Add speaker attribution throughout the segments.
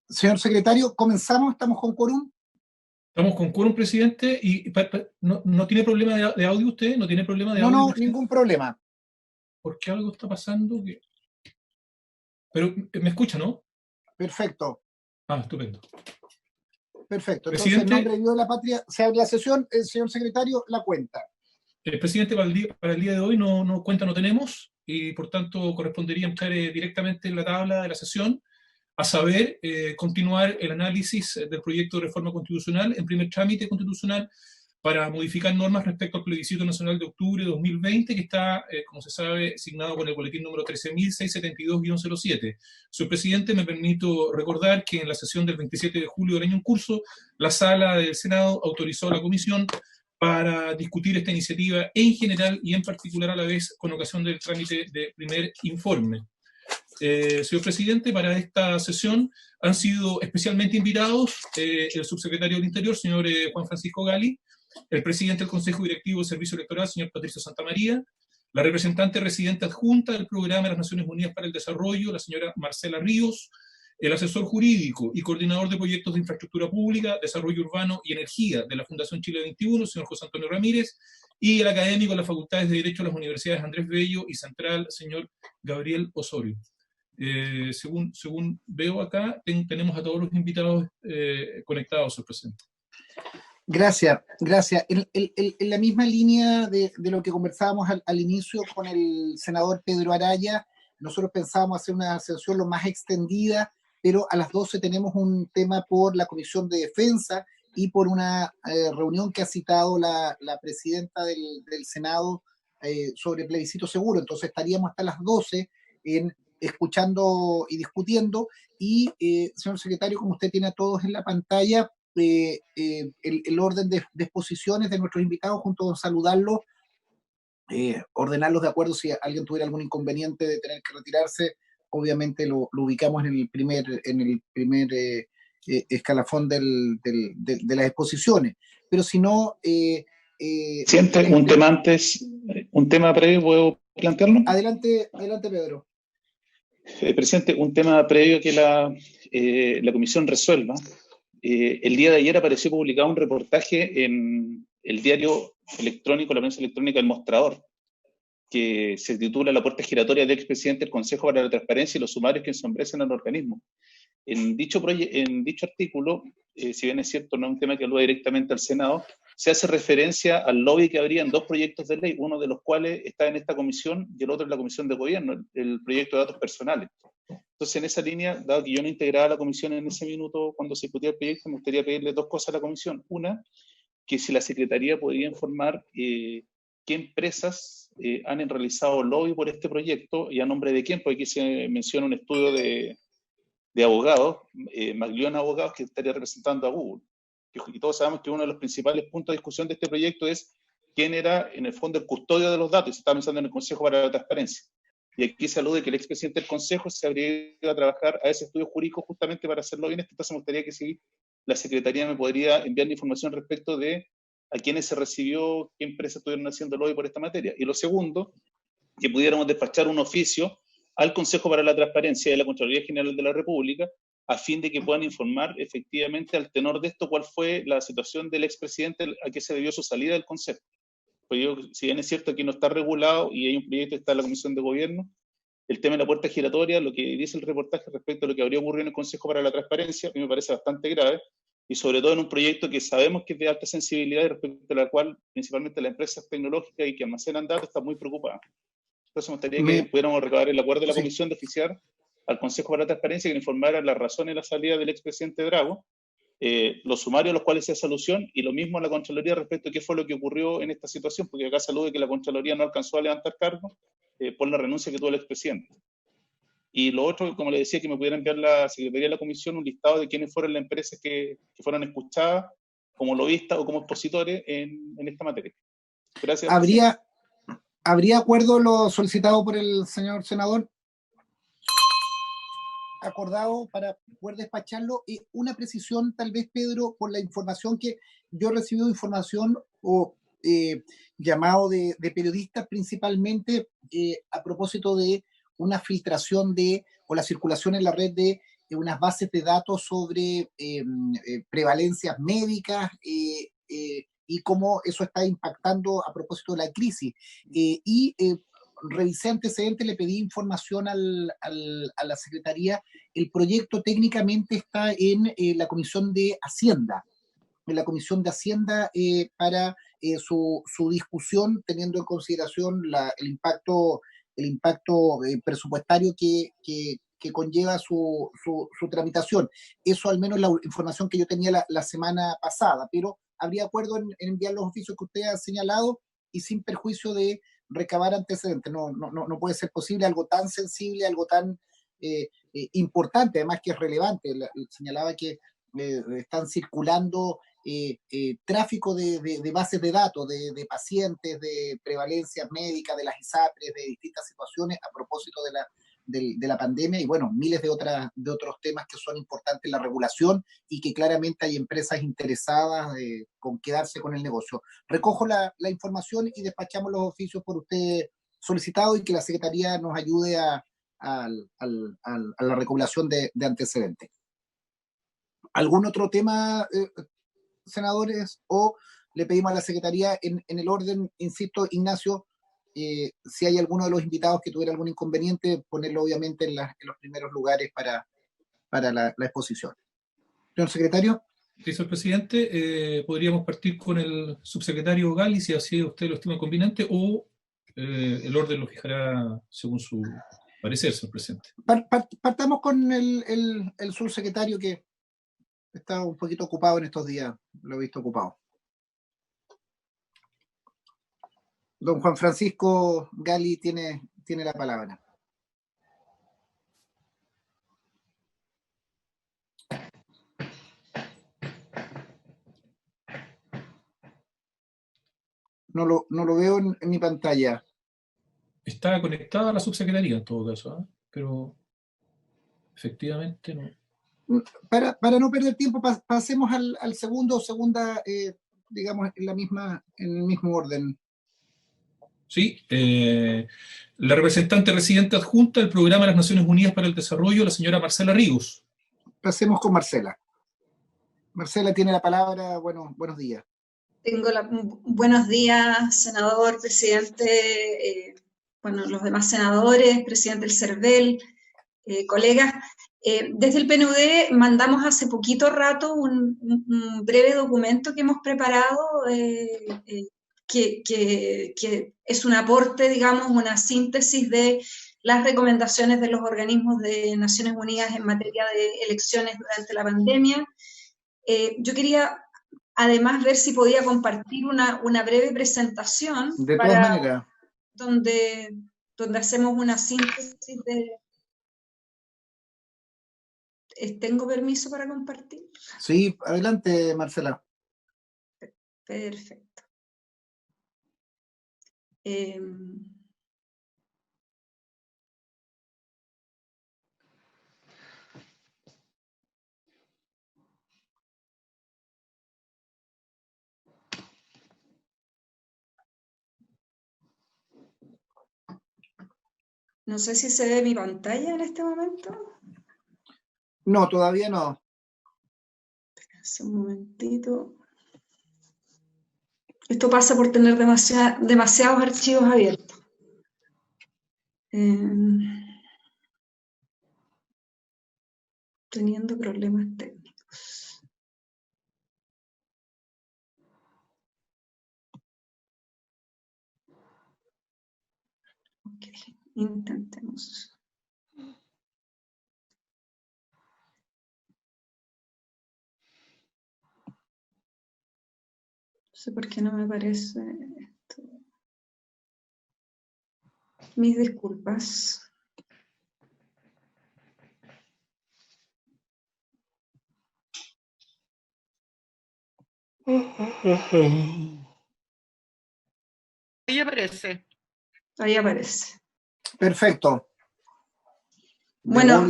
Speaker 1: Señor secretario, comenzamos, estamos con quórum.
Speaker 2: Estamos con quórum, presidente, y no tiene problema de audio usted, no tiene problema de audio.
Speaker 1: No, ningún problema.
Speaker 2: Porque algo está pasando que... Pero me escucha, ¿no?
Speaker 1: Perfecto.
Speaker 2: Ah, estupendo.
Speaker 1: Perfecto. Entonces,
Speaker 2: Presidente,
Speaker 1: en nombre de Dios de la patria, se abre la sesión. Señor secretario, la cuenta.
Speaker 2: Presidente, para el día de hoy cuenta no tenemos, y por tanto correspondería entrar directamente en la tabla de la sesión, a saber, continuar el análisis del proyecto de reforma constitucional en primer trámite constitucional para modificar normas respecto al plebiscito nacional de octubre de 2020, que está, como se sabe, asignado con el boletín número 13.672-07. Señor presidente, me permito recordar que en la sesión del 27 de julio del año en curso, la sala del Senado autorizó a la comisión para discutir esta iniciativa en general y en particular a la vez con ocasión del trámite de primer informe. Señor presidente, para esta sesión han sido especialmente invitados el subsecretario del Interior, señor Juan Francisco Gali, el presidente del Consejo Directivo del Servicio Electoral, señor Patricio Santamaría, la representante residente adjunta del Programa de las Naciones Unidas para el Desarrollo, la señora Marcela Ríos, el asesor jurídico y coordinador de proyectos de infraestructura pública, desarrollo urbano y energía de la Fundación Chile 21, señor José Antonio Ramírez, y el académico de las Facultades de Derecho de las Universidades Andrés Bello y Central, señor Gabriel Osorio. Según veo acá, tenemos a todos los invitados conectados, señor presidente.
Speaker 1: Gracias. En la misma línea de lo que conversábamos al inicio con el senador Pedro Araya, nosotros pensábamos hacer una sesión lo más extendida, pero a las 12 tenemos un tema por la Comisión de Defensa y por una reunión que ha citado la presidenta del Senado sobre plebiscito seguro. Entonces estaríamos hasta las 12 escuchando y discutiendo. Y, señor secretario, como usted tiene a todos en la pantalla, el orden de exposiciones de nuestros invitados, junto con saludarlos, ordenarlos de acuerdo si alguien tuviera algún inconveniente de tener que retirarse, obviamente lo ubicamos en el primer escalafón de las exposiciones. Pero si no...
Speaker 3: Siente un tema previo, ¿puedo plantearlo?
Speaker 1: Adelante, Pedro.
Speaker 3: Presidente, un tema previo que la comisión resuelva. El día de ayer apareció publicado un reportaje en el diario electrónico, la prensa electrónica El Mostrador, que se titula La puerta giratoria del expresidente del Consejo para la Transparencia y los sumarios que ensombrecen al organismo. En dicho artículo, si bien es cierto, no es un tema que alude directamente al Senado, se hace referencia al lobby que habría en dos proyectos de ley, uno de los cuales está en esta comisión y el otro en la Comisión de Gobierno, el proyecto de datos personales. Entonces, en esa línea, dado que yo no integraba la comisión en ese minuto cuando se discutía el proyecto, me gustaría pedirle dos cosas a la comisión. Una, que si la Secretaría podría informar qué empresas han realizado lobby por este proyecto y a nombre de quién, porque aquí se menciona un estudio de abogados, Maglione Abogados, que estaría representando a Google. Y todos sabemos que uno de los principales puntos de discusión de este proyecto es quién era, en el fondo, el custodio de los datos. Y se está pensando en el Consejo para la Transparencia. Y aquí se alude que el expresidente del Consejo se habría ido a trabajar a ese estudio jurídico justamente para hacerlo bien. Entonces me gustaría que si la Secretaría me podría enviar la información respecto de a quiénes se recibió, qué empresas estuvieron haciendo lobby por esta materia. Y lo segundo, que pudiéramos despachar un oficio al Consejo para la Transparencia de la Contraloría General de la República, a fin de que puedan informar efectivamente al tenor de esto cuál fue la situación del expresidente, a qué se debió su salida del Consejo. Pues si bien es cierto que no está regulado y hay un proyecto que está en la Comisión de Gobierno, el tema de la puerta giratoria, lo que dice el reportaje respecto a lo que habría ocurrido en el Consejo para la Transparencia, a mí me parece bastante grave, y sobre todo en un proyecto que sabemos que es de alta sensibilidad y respecto a la cual principalmente las empresas tecnológicas y que almacenan datos están muy preocupadas. Entonces me gustaría que pudiéramos recabar el acuerdo de la Comisión de oficiar al Consejo para la Transparencia que informara las razones de la salida del expresidente Drago, los sumarios a los cuales se hace alusión, y lo mismo a la Contraloría respecto a qué fue lo que ocurrió en esta situación, porque acá se alude que la Contraloría no alcanzó a levantar cargo por la renuncia que tuvo el expresidente. Y lo otro, como le decía, que me pudiera enviar la Secretaría de la Comisión un listado de quiénes fueron las empresas que fueron escuchadas como lobistas o como expositores en esta materia. Gracias.
Speaker 1: ¿Habría acuerdo lo solicitado por el señor senador? Acordado para poder despacharlo. Una precisión, tal vez, Pedro, por la información que yo he recibido, información o llamado de periodistas principalmente a propósito de una filtración o la circulación en la red de unas bases de datos sobre prevalencias médicas y cómo eso está impactando a propósito de la crisis. Revisé antecedentes, le pedí información a la Secretaría. El proyecto técnicamente está en la Comisión de Hacienda, para su discusión, teniendo en consideración el impacto presupuestario que conlleva su tramitación. Eso al menos la información que yo tenía la semana pasada, pero habría acuerdo en enviar los oficios que usted ha señalado y sin perjuicio de recabar antecedentes. No puede ser posible algo tan sensible, algo tan importante, además que es relevante. Señalaba que están circulando tráfico de bases de datos, de pacientes, de prevalencias médicas, de las ISAPRES, de distintas situaciones a propósito de la pandemia y bueno, miles de otros temas que son importantes en la regulación y que claramente hay empresas interesadas con quedarse con el negocio. Recojo la información y despachamos los oficios por usted solicitado y que la Secretaría nos ayude a la recopilación de antecedentes. ¿Algún otro tema, senadores? O le pedimos a la Secretaría en el orden, insisto, Ignacio, si hay alguno de los invitados que tuviera algún inconveniente, ponerlo obviamente en los primeros lugares para la exposición. Señor secretario.
Speaker 2: Sí, señor presidente, podríamos partir con el subsecretario Gali, si así usted lo estima conveniente, o el orden lo fijará según su parecer, señor presidente.
Speaker 1: Partamos con el subsecretario, que está un poquito ocupado en estos días, lo he visto ocupado. Don Juan Francisco Gali tiene la palabra. No lo veo en mi pantalla.
Speaker 2: Está conectada a la subsecretaría en todo caso, ¿eh? Pero efectivamente no.
Speaker 1: Para no perder tiempo, pasemos al segundo o segunda, digamos, en el mismo orden.
Speaker 2: Sí, la representante residente adjunta del Programa de las Naciones Unidas para el Desarrollo, la señora Marcela Ríos.
Speaker 1: Pasemos con Marcela. Marcela tiene la palabra. Buenos días.
Speaker 4: Buenos días, senador, presidente, los demás senadores, presidente del CERVEL, colegas. Desde el PNUD mandamos hace poquito rato un breve documento que hemos preparado, que es un aporte, digamos, una síntesis de las recomendaciones de los organismos de Naciones Unidas en materia de elecciones durante la pandemia. Yo quería además ver si podía compartir una breve presentación
Speaker 1: de todas maneras,
Speaker 4: donde hacemos una síntesis de... ¿Tengo permiso para compartir?
Speaker 1: Sí, adelante, Marcela.
Speaker 4: Perfecto. No sé si se ve mi pantalla en este momento.
Speaker 1: No, todavía no.
Speaker 4: Hace un momentito. Esto pasa por tener demasiados archivos abiertos. Teniendo problemas técnicos. Ok, intentemos. No sé por qué no me aparece esto. Mis disculpas.
Speaker 5: Ahí aparece.
Speaker 4: Ahí aparece.
Speaker 1: Perfecto.
Speaker 4: Bueno,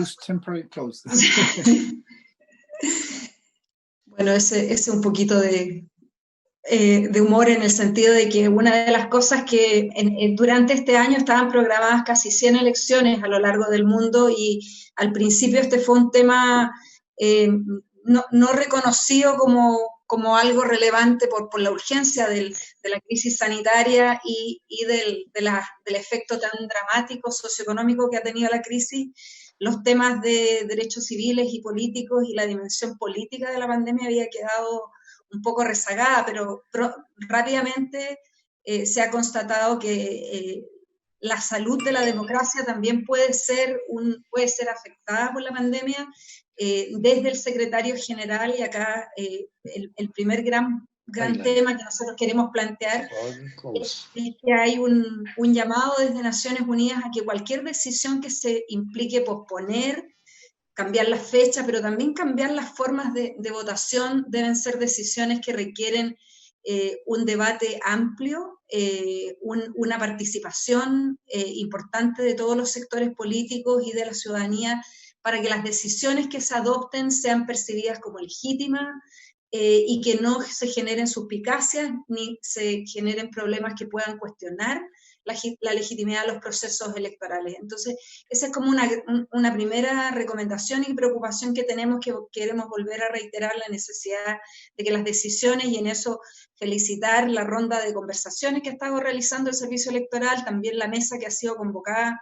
Speaker 4: bueno, ese es un poquito de humor en el sentido de que una de las cosas que durante este año estaban programadas casi 100 elecciones a lo largo del mundo y al principio este fue un tema no reconocido como algo relevante por la urgencia de la crisis sanitaria y del efecto tan dramático socioeconómico que ha tenido la crisis. Los temas de derechos civiles y políticos y la dimensión política de la pandemia había quedado un poco rezagada, pero rápidamente se ha constatado que la salud de la democracia también puede ser afectada por la pandemia, desde el secretario general, y acá el primer gran tema que nosotros queremos plantear es que hay un llamado desde Naciones Unidas a que cualquier decisión que se implique posponer, cambiar la fecha, pero también cambiar las formas de votación, deben ser decisiones que requieren un debate amplio, una participación importante de todos los sectores políticos y de la ciudadanía, para que las decisiones que se adopten sean percibidas como legítimas y que no se generen suspicacias ni se generen problemas que puedan cuestionar la legitimidad de los procesos electorales. Entonces, esa es como una primera recomendación y preocupación que tenemos, que queremos volver a reiterar la necesidad de que las decisiones, y en eso felicitar la ronda de conversaciones que ha estado realizando el Servicio Electoral, también la mesa que ha sido convocada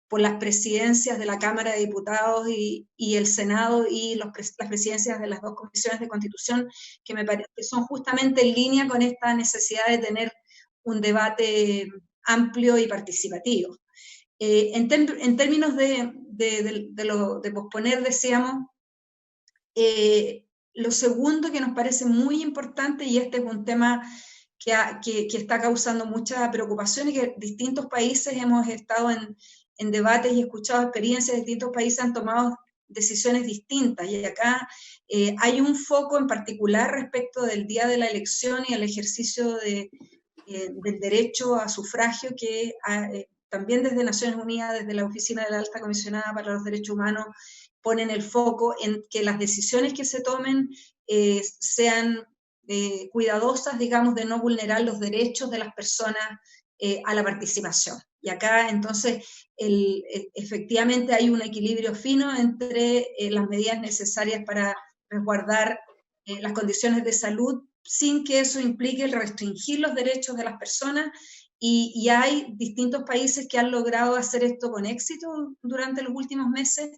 Speaker 4: por las presidencias de la Cámara de Diputados y el Senado, y las presidencias de las dos comisiones de Constitución, que me parece que son justamente en línea con esta necesidad de tener un debate amplio y participativo. En términos de posponer, decíamos, lo segundo que nos parece muy importante, y este es un tema que está causando mucha preocupación, y que distintos países hemos estado en debates y escuchado experiencias de distintos países, han tomado decisiones distintas, y acá hay un foco en particular respecto del día de la elección y el ejercicio del derecho a sufragio, que también desde Naciones Unidas, desde la Oficina de la Alta Comisionada para los Derechos Humanos, ponen el foco en que las decisiones que se tomen sean cuidadosas, digamos, de no vulnerar los derechos de las personas a la participación. Y acá, entonces, efectivamente hay un equilibrio fino entre las medidas necesarias para resguardar las condiciones de salud, sin que eso implique el restringir los derechos de las personas, y hay distintos países que han logrado hacer esto con éxito durante los últimos meses,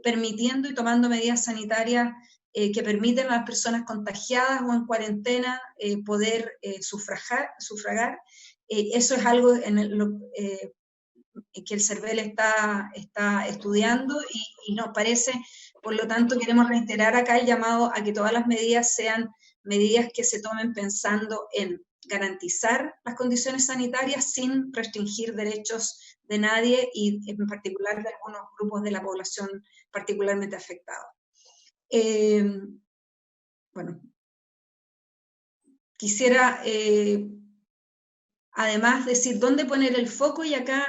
Speaker 4: permitiendo y tomando medidas sanitarias que permiten a las personas contagiadas o en cuarentena poder sufragar. Eso es algo que el CERVEL está estudiando, y nos parece, por lo tanto, queremos reiterar acá el llamado a que todas las medidas sean medidas que se tomen pensando en garantizar las condiciones sanitarias sin restringir derechos de nadie, y en particular de algunos grupos de la población particularmente afectados. Bueno, quisiera además decir dónde poner el foco, y acá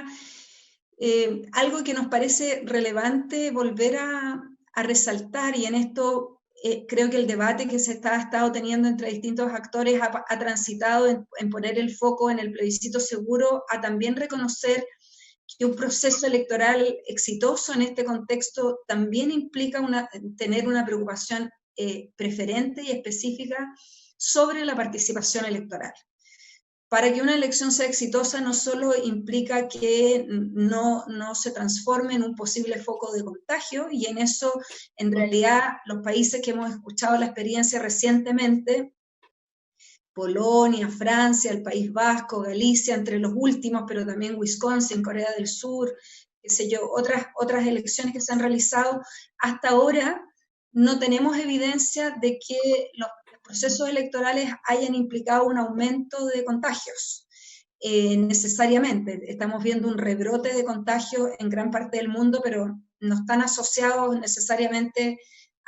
Speaker 4: algo que nos parece relevante volver a resaltar, y en esto creo que el debate que se ha estado teniendo entre distintos actores ha transitado en poner el foco en el plebiscito seguro, a también reconocer que un proceso electoral exitoso en este contexto también implica tener una preocupación preferente y específica sobre la participación electoral. Para que una elección sea exitosa no solo implica que no se transforme en un posible foco de contagio, y en eso, en realidad, los países que hemos escuchado la experiencia recientemente, Polonia, Francia, el País Vasco, Galicia, entre los últimos, pero también Wisconsin, Corea del Sur, qué sé yo, otras elecciones que se han realizado, hasta ahora no tenemos evidencia de que los procesos electorales hayan implicado un aumento de contagios, necesariamente. Estamos viendo un rebrote de contagios en gran parte del mundo, pero no están asociados necesariamente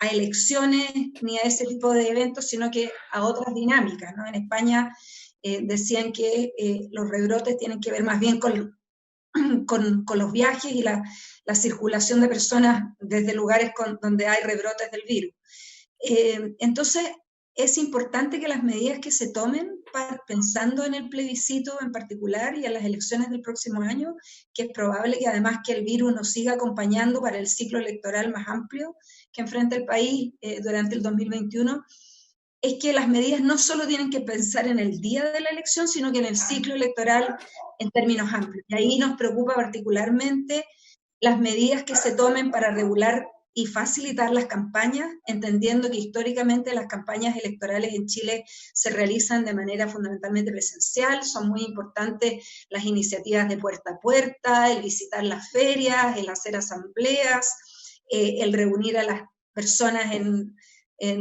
Speaker 4: a elecciones ni a ese tipo de eventos, sino que a otras dinámicas, ¿no? En España decían que los rebrotes tienen que ver más bien con los viajes y la circulación de personas desde lugares donde hay rebrotes del virus. Entonces, es importante que las medidas que se tomen, pensando en el plebiscito en particular y en las elecciones del próximo año, que es probable que además que el virus nos siga acompañando para el ciclo electoral más amplio que enfrenta el país durante el 2021, es que las medidas no solo tienen que pensar en el día de la elección, sino que en el ciclo electoral en términos amplios. Y ahí nos preocupa particularmente las medidas que se tomen para regular y facilitar las campañas, entendiendo que históricamente las campañas electorales en Chile se realizan de manera fundamentalmente presencial, son muy importantes las iniciativas de puerta a puerta, el visitar las ferias, el hacer asambleas, el reunir a las personas en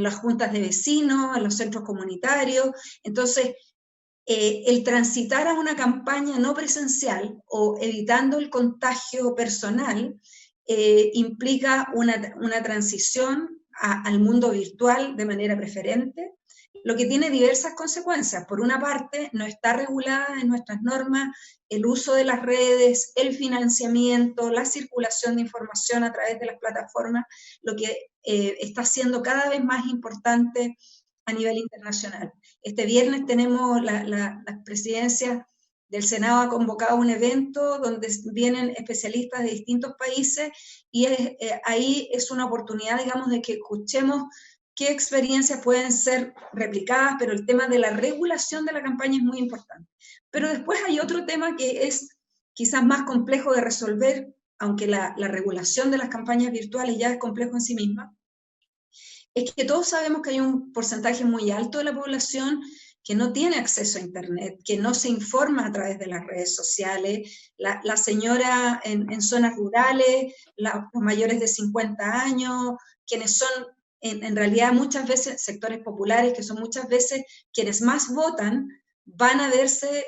Speaker 4: las juntas de vecinos, en los centros comunitarios. Entonces, el transitar a una campaña no presencial o evitando el contagio personal implica una transición al mundo virtual de manera preferente, lo que tiene diversas consecuencias. Por una parte, no está regulada en nuestras normas el uso de las redes, el financiamiento, la circulación de información a través de las plataformas, lo que está siendo cada vez más importante a nivel internacional. Este viernes tenemos la presidencia del Senado ha convocado un evento donde vienen especialistas de distintos países y ahí es una oportunidad, digamos, de que escuchemos qué experiencias pueden ser replicadas, pero el tema de la regulación de la campaña es muy importante. Pero después hay otro tema que es quizás más complejo de resolver, aunque la regulación de las campañas virtuales ya es complejo en sí misma, es que todos sabemos que hay un porcentaje muy alto de la población que no tiene acceso a Internet, que no se informa a través de las redes sociales, la señora en zonas rurales, los mayores de 50 años, quienes son en realidad muchas veces sectores populares, que son muchas veces quienes más votan, van a verse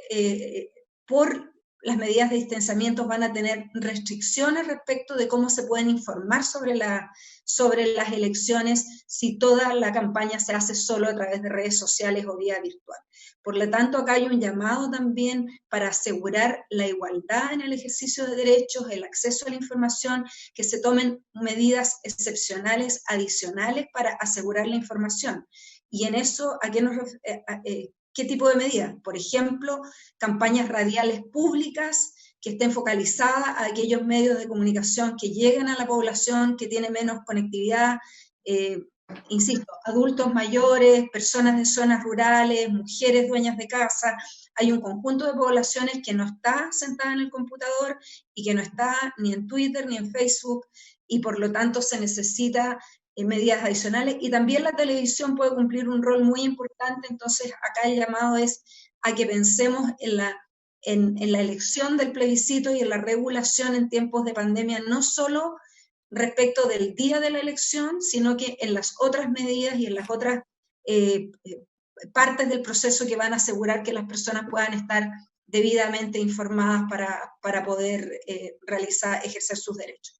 Speaker 4: por las medidas de distanciamiento, van a tener restricciones respecto de cómo se pueden informar sobre las elecciones si toda la campaña se hace solo a través de redes sociales o vía virtual. Por lo tanto, acá hay un llamado también para asegurar la igualdad en el ejercicio de derechos, el acceso a la información, que se tomen medidas excepcionales adicionales para asegurar la información. Y en eso, ¿a qué nos ¿qué tipo de medidas? Por ejemplo, campañas radiales públicas que estén focalizadas a aquellos medios de comunicación que lleguen a la población que tiene menos conectividad, insisto, adultos mayores, personas de zonas rurales, mujeres dueñas de casa. Hay un conjunto de poblaciones que no está sentada en el computador y que no está ni en Twitter ni en Facebook, y por lo tanto se necesita medidas adicionales, y también la televisión puede cumplir un rol muy importante. Entonces acá el llamado es a que pensemos en la elección del plebiscito y en la regulación en tiempos de pandemia, no solo respecto del día de la elección, sino que en las otras medidas y en las otras partes del proceso que van a asegurar que las personas puedan estar debidamente informadas para poder ejercer sus derechos.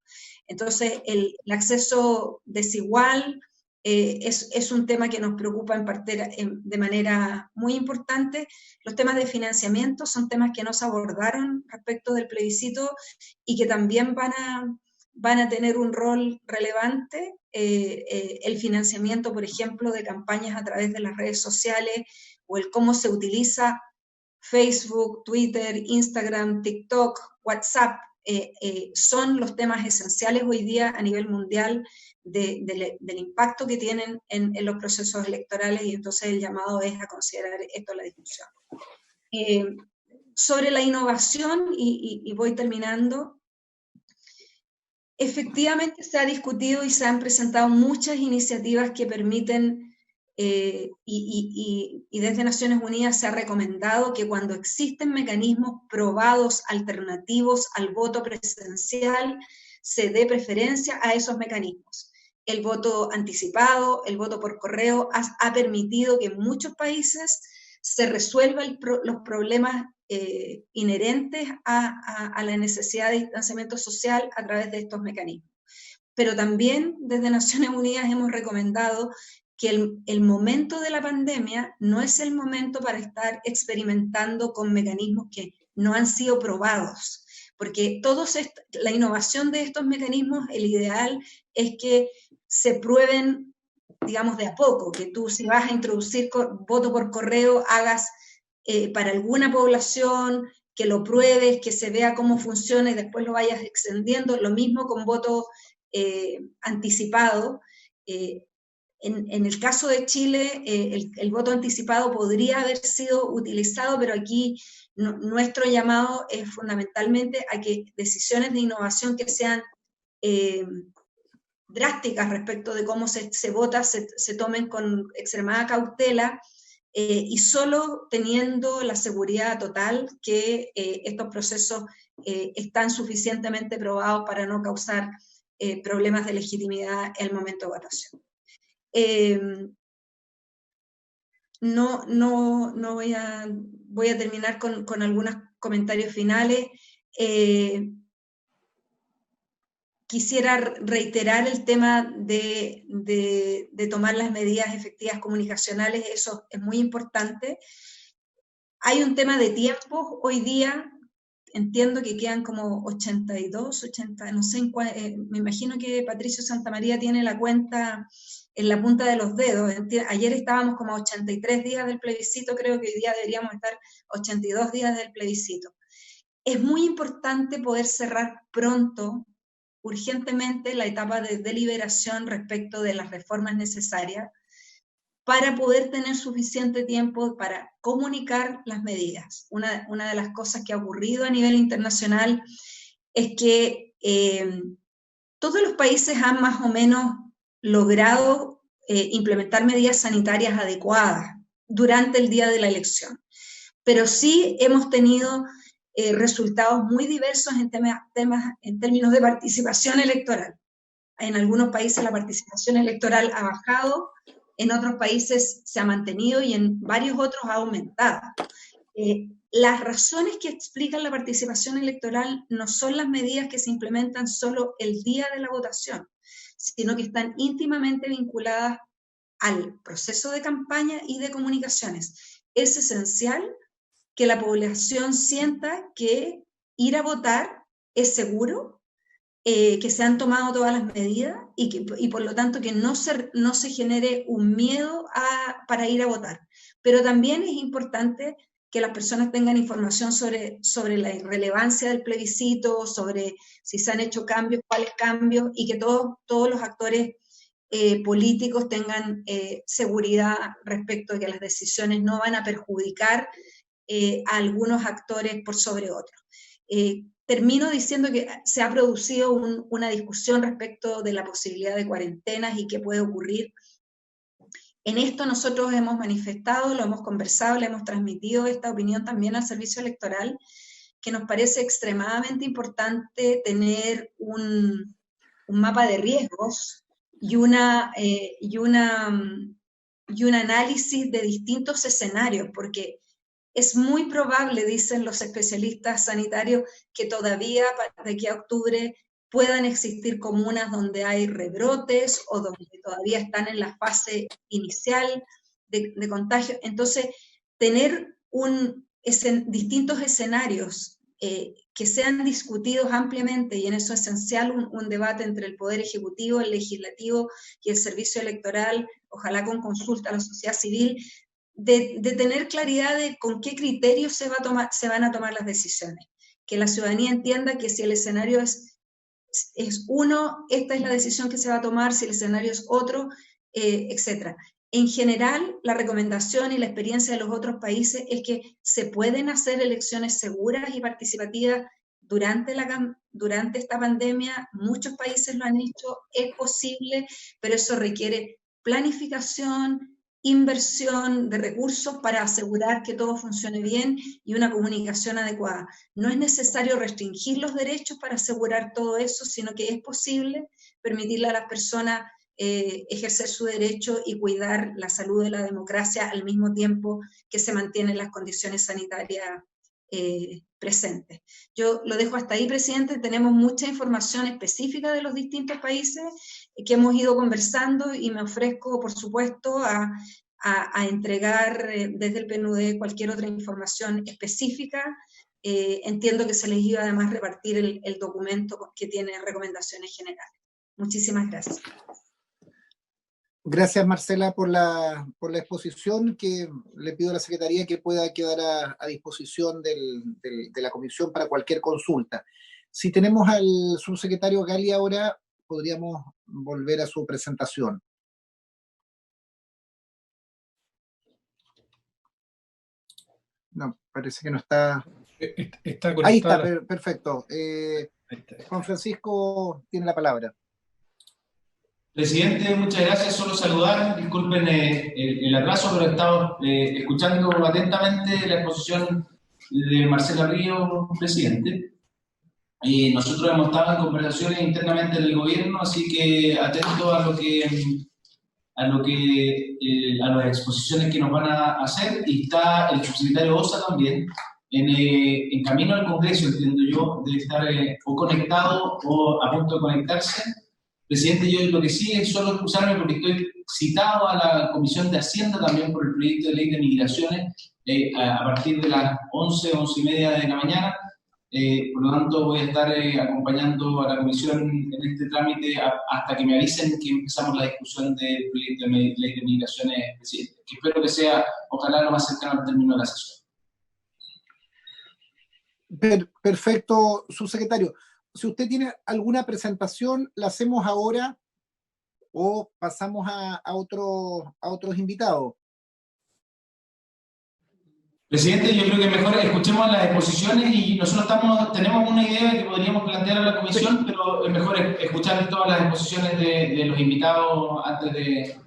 Speaker 4: Entonces, el acceso desigual es un tema que nos preocupa de manera muy importante. Los temas de financiamiento son temas que no se abordaron respecto del plebiscito y que también van a tener un rol relevante. El financiamiento, por ejemplo, de campañas a través de las redes sociales, o el cómo se utiliza Facebook, Twitter, Instagram, TikTok, WhatsApp, son los temas esenciales hoy día a nivel mundial del impacto que tienen en los procesos electorales, y entonces el llamado es a considerar esto en la discusión. Sobre la innovación, y voy terminando, efectivamente se ha discutido y se han presentado muchas iniciativas que permiten, y desde Naciones Unidas se ha recomendado que cuando existen mecanismos probados alternativos al voto presencial, se dé preferencia a esos mecanismos. El voto anticipado, el voto por correo, ha permitido que en muchos países se resuelvan los problemas inherentes a la necesidad de distanciamiento social a través de estos mecanismos. Pero también desde Naciones Unidas hemos recomendado que el momento de la pandemia no es el momento para estar experimentando con mecanismos que no han sido probados, porque la innovación de estos mecanismos, el ideal es que se prueben digamos, de a poco, que tú si vas a introducir voto por correo, hagas para alguna población, que lo pruebes, que se vea cómo funciona y después lo vayas extendiendo. Lo mismo con voto anticipado. En el caso de Chile, el voto anticipado podría haber sido utilizado, pero aquí nuestro llamado es fundamentalmente a que decisiones de innovación que sean drásticas respecto de cómo se vota, se tomen con extremada cautela, y solo teniendo la seguridad total que estos procesos están suficientemente probados para no causar problemas de legitimidad en el momento de votación. No voy a terminar con algunos comentarios finales. Quisiera reiterar el tema de tomar las medidas efectivas comunicacionales, eso es muy importante. Hay un tema de tiempo hoy día, entiendo que quedan como 82, 80, no sé, me imagino que Patricio Santamaría tiene la cuenta en la punta de los dedos. Ayer estábamos como a 83 días del plebiscito, creo que hoy día deberíamos estar 82 días del plebiscito. Es muy importante poder cerrar pronto, urgentemente, la etapa de deliberación respecto de las reformas necesarias para poder tener suficiente tiempo para comunicar las medidas. Una de las cosas que ha ocurrido a nivel internacional es que todos los países han más o menos logrado implementar medidas sanitarias adecuadas durante el día de la elección, pero sí hemos tenido resultados muy diversos en términos de participación electoral. En algunos países la participación electoral ha bajado, en otros países se ha mantenido y en varios otros ha aumentado. Las razones que explican la participación electoral no son las medidas que se implementan solo el día de la votación, sino que están íntimamente vinculadas al proceso de campaña y de comunicaciones. Es esencial que la población sienta que ir a votar es seguro, que se han tomado todas las medidas y por lo tanto que no se genere un miedo para ir a votar. Pero también es importante que las personas tengan información sobre la relevancia del plebiscito, sobre si se han hecho cambios, cuáles cambios, y que todos los actores políticos tengan seguridad respecto de que las decisiones no van a perjudicar a algunos actores por sobre otros. Termino diciendo que se ha producido una discusión respecto de la posibilidad de cuarentenas y qué puede ocurrir. En esto nosotros hemos manifestado, lo hemos conversado, le hemos transmitido esta opinión también al servicio electoral, que nos parece extremadamente importante tener un mapa de riesgos y un análisis de distintos escenarios, porque es muy probable, dicen los especialistas sanitarios, que todavía de aquí a octubre puedan existir comunas donde hay rebrotes o donde todavía están en la fase inicial de contagio. Entonces, tener distintos escenarios que sean discutidos ampliamente, y en eso es esencial un debate entre el Poder Ejecutivo, el Legislativo y el Servicio Electoral, ojalá con consulta a la sociedad civil, de tener claridad de con qué criterios se van a tomar las decisiones. Que la ciudadanía entienda que si el escenario es uno, esta es la decisión que se va a tomar, si el escenario es otro, etc. En general, la recomendación y la experiencia de los otros países es que se pueden hacer elecciones seguras y participativas durante esta pandemia. Muchos países lo han hecho, es posible, pero eso requiere planificación, inversión de recursos para asegurar que todo funcione bien y una comunicación adecuada. No es necesario restringir los derechos para asegurar todo eso, sino que es posible permitirle a las personas ejercer su derecho y cuidar la salud de la democracia al mismo tiempo que se mantienen las condiciones sanitarias presentes. Yo lo dejo hasta ahí, presidente. Tenemos mucha información específica de los distintos países que hemos ido conversando y me ofrezco, por supuesto, a entregar desde el PNUD cualquier otra información específica. Entiendo que se les iba además a repartir el documento que tiene recomendaciones generales. Muchísimas gracias.
Speaker 1: Gracias, Marcela, por la exposición, que le pido a la Secretaría que pueda quedar a disposición de la Comisión para cualquier consulta. Si tenemos al subsecretario Gali ahora, podríamos volver a su presentación. No, parece que no está.
Speaker 2: Está
Speaker 1: Ahí está,
Speaker 2: conectada.
Speaker 1: perfecto.
Speaker 2: Ahí está.
Speaker 1: Juan Francisco tiene la palabra.
Speaker 6: Presidente, muchas gracias. Solo saludar, disculpen el atraso, pero he estado escuchando atentamente la exposición de Marcela Río, presidente. Nosotros hemos estado en conversaciones internamente en el gobierno, así que atento a las exposiciones que nos van a hacer, y está el subsecretario Osa también en camino al Congreso, entiendo yo, de estar o conectado o a punto de conectarse. Presidente, yo lo que sí es solo excusarme porque estoy citado a la Comisión de Hacienda también por el proyecto de ley de migraciones a partir de las 11, 11:30 de la mañana. Por lo tanto, voy a estar acompañando a la Comisión en este trámite hasta que me avisen que empezamos la discusión del proyecto de ley de migraciones, presidente, que espero que sea, ojalá, lo más cercano al término de la sesión.
Speaker 1: Perfecto, subsecretario. Si usted tiene alguna presentación, ¿la hacemos ahora o pasamos a otros invitados?
Speaker 6: Presidente, yo creo que mejor escuchemos las exposiciones y nosotros tenemos una idea que podríamos plantear a la comisión, pero es mejor escuchar todas las exposiciones de los invitados antes de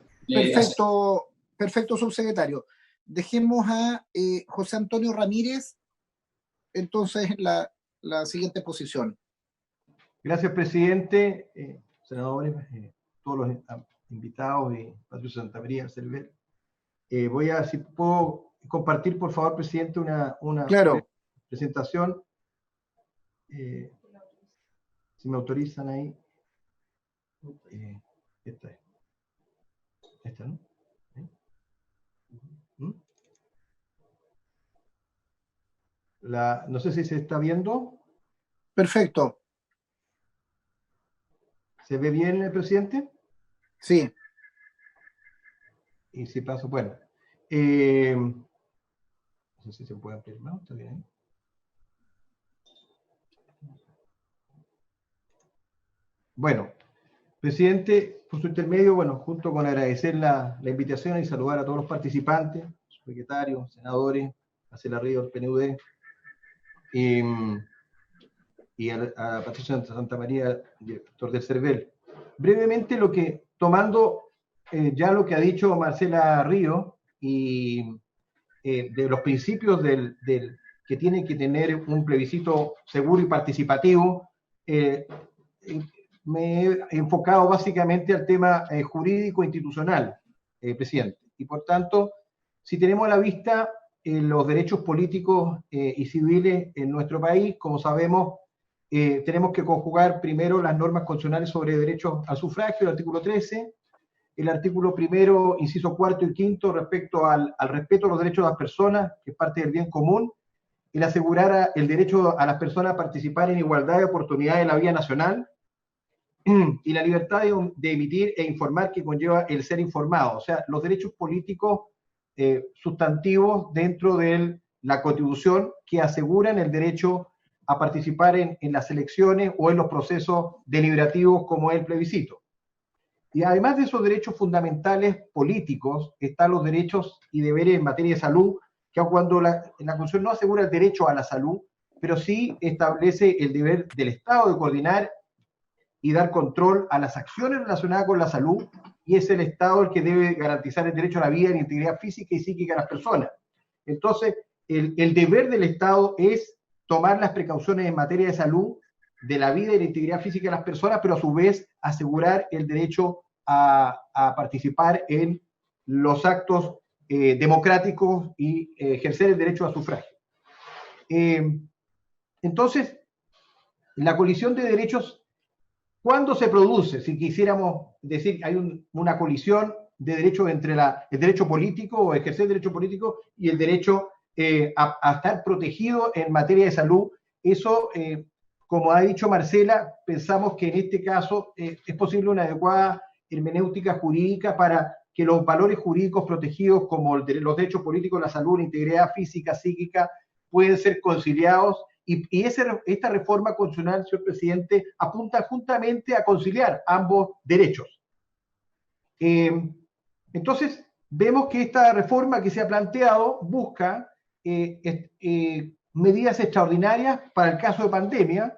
Speaker 1: Perfecto, subsecretario. Dejemos a José Antonio Ramírez, entonces, la siguiente exposición.
Speaker 7: Gracias, presidente, senadores, todos los invitados y Patricio Santamaría, Cervel. Voy a, si puedo compartir, por favor, presidente, una
Speaker 1: claro.
Speaker 7: presentación. Si me autorizan ahí. Esta, ¿no? No sé si se está viendo.
Speaker 1: Perfecto.
Speaker 7: ¿Se ve bien, presidente?
Speaker 1: Sí.
Speaker 7: Y si paso, bueno. No sé si se puede ampliar, ¿no? ¿Está bien ahí? Bueno, presidente, por su intermedio, bueno, junto con agradecer la invitación y saludar a todos los participantes, secretarios, senadores, Marcela Río, del PNUD, y a Patricio Santamaría, director del Cervel. Brevemente, tomando ya lo que ha dicho Marcela Río y de los principios que tiene que tener un plebiscito seguro y participativo, me he enfocado básicamente al tema jurídico institucional, presidente. Y por tanto, si tenemos a la vista los derechos políticos y civiles en nuestro país, como sabemos, tenemos que conjugar primero las normas constitucionales sobre derechos al sufragio, el artículo 13, el artículo primero, inciso cuarto y quinto, respecto al respeto a los derechos de las personas, que es parte del bien común, el asegurar el derecho a las personas a participar en igualdad de oportunidades en la vida nacional, y la libertad de emitir e informar que conlleva el ser informado, o sea, los derechos políticos sustantivos dentro de la Constitución que aseguran el derecho a participar en las elecciones o en los procesos deliberativos como el plebiscito. Y además de esos derechos fundamentales políticos, están los derechos y deberes en materia de salud, que cuando la Constitución no asegura el derecho a la salud, pero sí establece el deber del Estado de coordinar y dar control a las acciones relacionadas con la salud, y es el Estado el que debe garantizar el derecho a la vida y la integridad física y psíquica de las personas. Entonces, el deber del Estado es tomar las precauciones en materia de salud, de la vida y la integridad física de las personas, pero a su vez asegurar el derecho a participar en los actos democráticos y ejercer el derecho a sufragio. Entonces, la colisión de derechos, ¿cuándo se produce? Si quisiéramos decir que hay una colisión de derechos entre el derecho político o ejercer el derecho político y el derecho a estar protegido en materia de salud, eso, como ha dicho Marcela, pensamos que en este caso es posible una adecuada hermenéutica jurídica para que los valores jurídicos protegidos, como los derechos políticos, la salud, la integridad física, psíquica, pueden ser conciliados. Y esta reforma constitucional, señor presidente, apunta justamente a conciliar ambos derechos. Entonces, vemos que esta reforma que se ha planteado busca medidas extraordinarias para el caso de pandemia,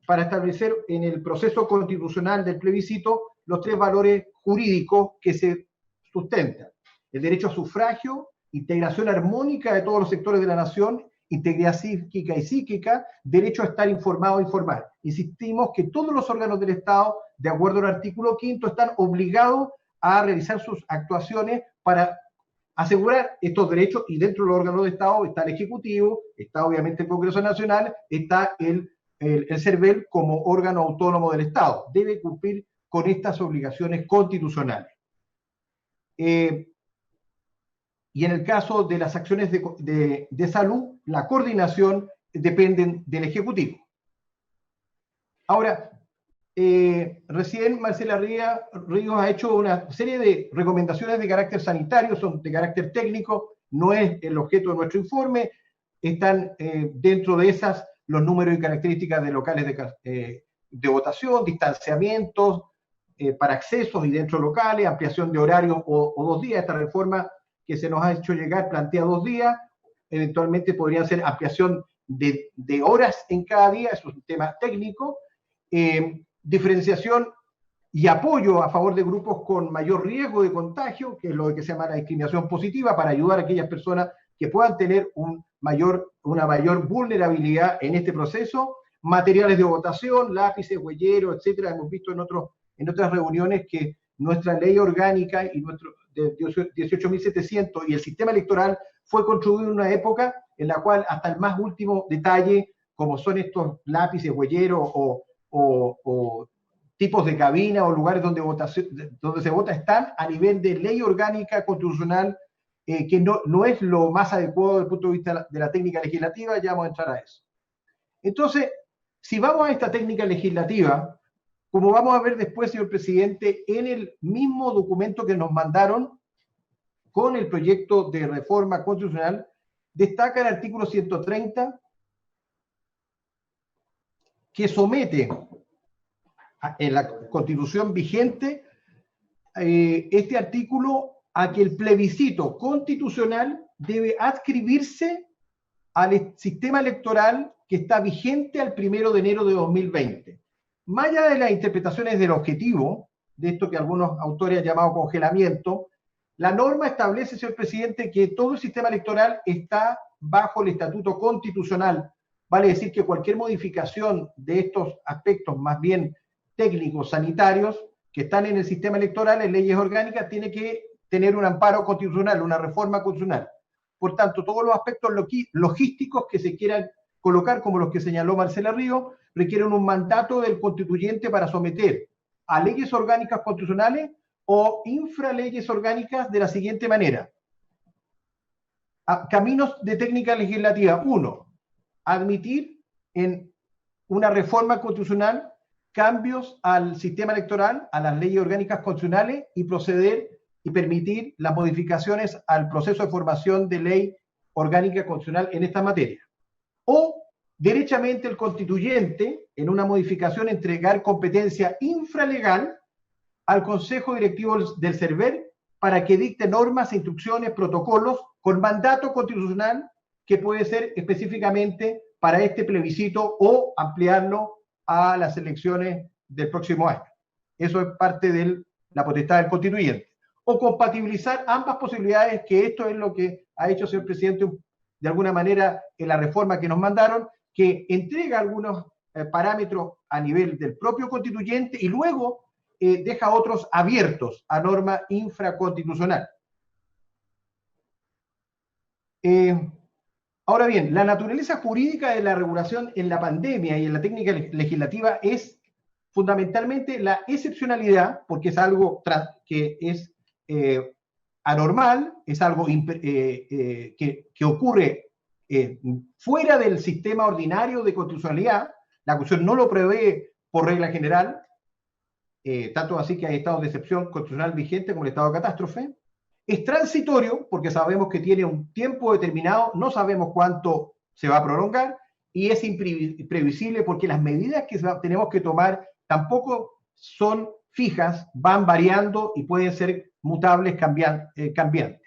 Speaker 7: para establecer en el proceso constitucional del plebiscito los 3 valores jurídicos que se sustentan: el derecho a sufragio, integración armónica de todos los sectores de la nación, integridad psíquica y psíquica, derecho a estar informado e informar. Insistimos que todos los órganos del Estado, de acuerdo al artículo 5, están obligados a realizar sus actuaciones para asegurar estos derechos, y dentro de los órganos de Estado está el Ejecutivo, está obviamente el Congreso Nacional, está el CERVEL como órgano autónomo del Estado. Debe cumplir con estas obligaciones constitucionales. Y en el caso de las acciones de salud, la coordinación depende del Ejecutivo. Ahora, recién Marcela Ríos ha hecho una serie de recomendaciones de carácter sanitario, son de carácter técnico, no es el objeto de nuestro informe. Están dentro de esas los números y características de locales de votación, distanciamientos para accesos y dentro locales, ampliación de horarios o 2 días. Esta reforma que se nos ha hecho llegar plantea 2 días, eventualmente podrían ser ampliación de horas en cada día, eso es un tema técnico. Diferenciación y apoyo a favor de grupos con mayor riesgo de contagio, que es lo que se llama la discriminación positiva, para ayudar a aquellas personas que puedan tener una mayor vulnerabilidad en este proceso. Materiales de votación, lápices, huelleros, etcétera. Hemos visto en otras reuniones que nuestra ley orgánica y nuestro de 18.700 y el sistema electoral fue construido en una época en la cual hasta el más último detalle, como son estos lápices, huelleros o tipos de cabina o lugares donde se vota, están a nivel de ley orgánica constitucional, que no es lo más adecuado desde el punto de vista de la técnica legislativa. Ya vamos a entrar a eso. Entonces, si vamos a esta técnica legislativa, como vamos a ver después, señor presidente, en el mismo documento que nos mandaron con el proyecto de reforma constitucional, destaca el artículo 130, que somete en la Constitución vigente este artículo a que el plebiscito constitucional debe adscribirse al sistema electoral que está vigente al 1 de enero de 2020. Más allá de las interpretaciones del objetivo, de esto que algunos autores han llamado congelamiento, la norma establece, señor presidente, que todo el sistema electoral está bajo el estatuto constitucional. Vale decir que cualquier modificación de estos aspectos más bien técnicos, sanitarios, que están en el sistema electoral, en leyes orgánicas, tiene que tener un amparo constitucional, una reforma constitucional. Por tanto, todos los aspectos logísticos que se quieran colocar, como los que señaló Marcela Ríos, requieren un mandato del constituyente para someter a leyes orgánicas constitucionales o infraleyes orgánicas de la siguiente manera. Caminos de técnica legislativa. 1. Admitir en una reforma constitucional cambios al sistema electoral, a las leyes orgánicas constitucionales, y proceder y permitir las modificaciones al proceso de formación de ley orgánica constitucional en esta materia. O, derechamente, el constituyente, en una modificación, entregar competencia infralegal al Consejo Directivo del CERVEL para que dicte normas, instrucciones, protocolos con mandato constitucional, que puede ser específicamente para este plebiscito o ampliarlo a las elecciones del próximo año. Eso es parte de la potestad del constituyente. O compatibilizar ambas posibilidades, que esto es lo que ha hecho el señor presidente de alguna manera en la reforma que nos mandaron, que entrega algunos parámetros a nivel del propio constituyente y luego deja otros abiertos a norma infraconstitucional. Ahora bien, la naturaleza jurídica de la regulación en la pandemia y en la técnica legislativa es fundamentalmente la excepcionalidad, porque es algo que es anormal, es algo que ocurre fuera del sistema ordinario de constitucionalidad. La Constitución no lo prevé por regla general, tanto así que hay estados de excepción constitucional vigente como el estado de catástrofe. Es transitorio, porque sabemos que tiene un tiempo determinado, no sabemos cuánto se va a prolongar, y es imprevisible porque las medidas que tenemos que tomar tampoco son fijas, van variando y pueden ser mutables, cambiantes.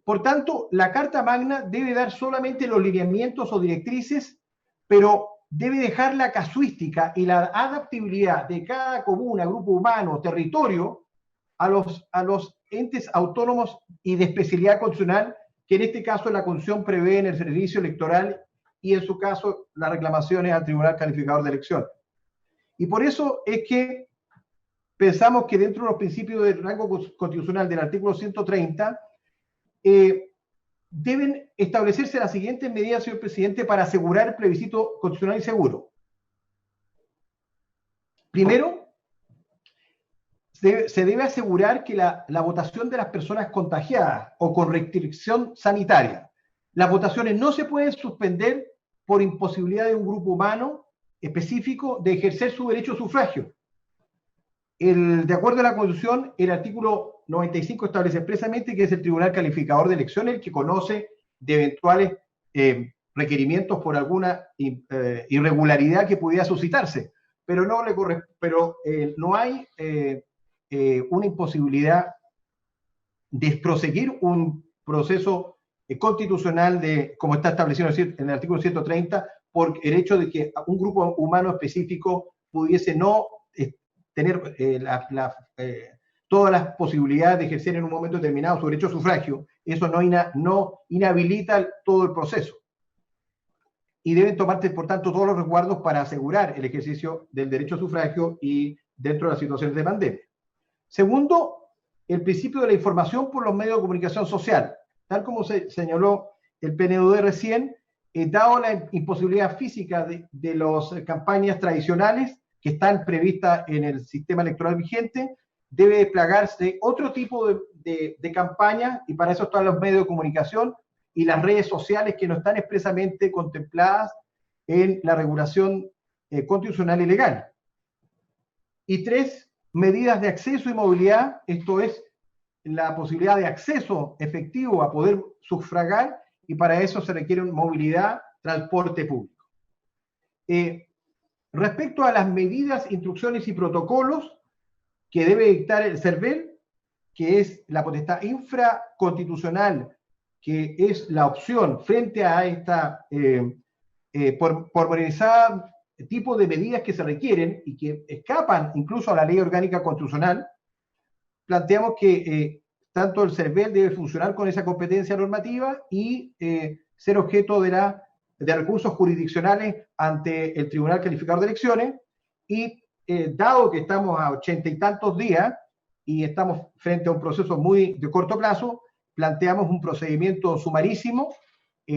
Speaker 7: Por tanto, la Carta Magna debe dar solamente los lineamientos o directrices, pero debe dejar la casuística y la adaptabilidad de cada comuna, grupo humano, territorio, a los entes autónomos y de especialidad constitucional, que en este caso la Constitución prevé en el servicio electoral y en su caso las reclamaciones al Tribunal Calificador de Elecciones. Y por eso es que pensamos que dentro de los principios del rango constitucional del artículo 130 deben establecerse las siguientes medidas, señor presidente, para asegurar el plebiscito constitucional y seguro. Primero, se debe asegurar que la votación de las personas contagiadas o con restricción sanitaria, las votaciones no se pueden suspender por imposibilidad de un grupo humano específico de ejercer su derecho a sufragio. De acuerdo a la Constitución, el artículo 95 establece expresamente que es el Tribunal Calificador de Elecciones el que conoce de eventuales requerimientos por alguna irregularidad que pudiera suscitarse, pero no hay una imposibilidad de proseguir un proceso constitucional como está establecido en el artículo 130 por el hecho de que un grupo humano específico pudiese no tener todas las posibilidades de ejercer en un momento determinado su derecho a sufragio. Eso no inhabilita todo el proceso. Y deben tomarse, por tanto, todos los resguardos para asegurar el ejercicio del derecho a sufragio y dentro de las situaciones de pandemia. Segundo, el principio de la información por los medios de comunicación social. Tal como se señaló el PNUD recién, dado la imposibilidad física de las campañas tradicionales que están previstas en el sistema electoral vigente, debe desplegarse otro tipo de campaña, y para eso están los medios de comunicación y las redes sociales que no están expresamente contempladas en la regulación constitucional y legal. Y tres, medidas de acceso y movilidad, esto es la posibilidad de acceso efectivo a poder sufragar, y para eso se requiere movilidad, transporte público. Respecto a las medidas, instrucciones y protocolos que debe dictar el CERVEL, que es la potestad infraconstitucional, que es la opción frente a esta pormenorizada tipo de medidas que se requieren y que escapan incluso a la ley orgánica constitucional, planteamos que tanto el CERVEL debe funcionar con esa competencia normativa y ser objeto de recursos jurisdiccionales ante el Tribunal Calificador de Elecciones, y dado que estamos a 80 y tantos días y estamos frente a un proceso muy de corto plazo, planteamos un procedimiento sumarísimo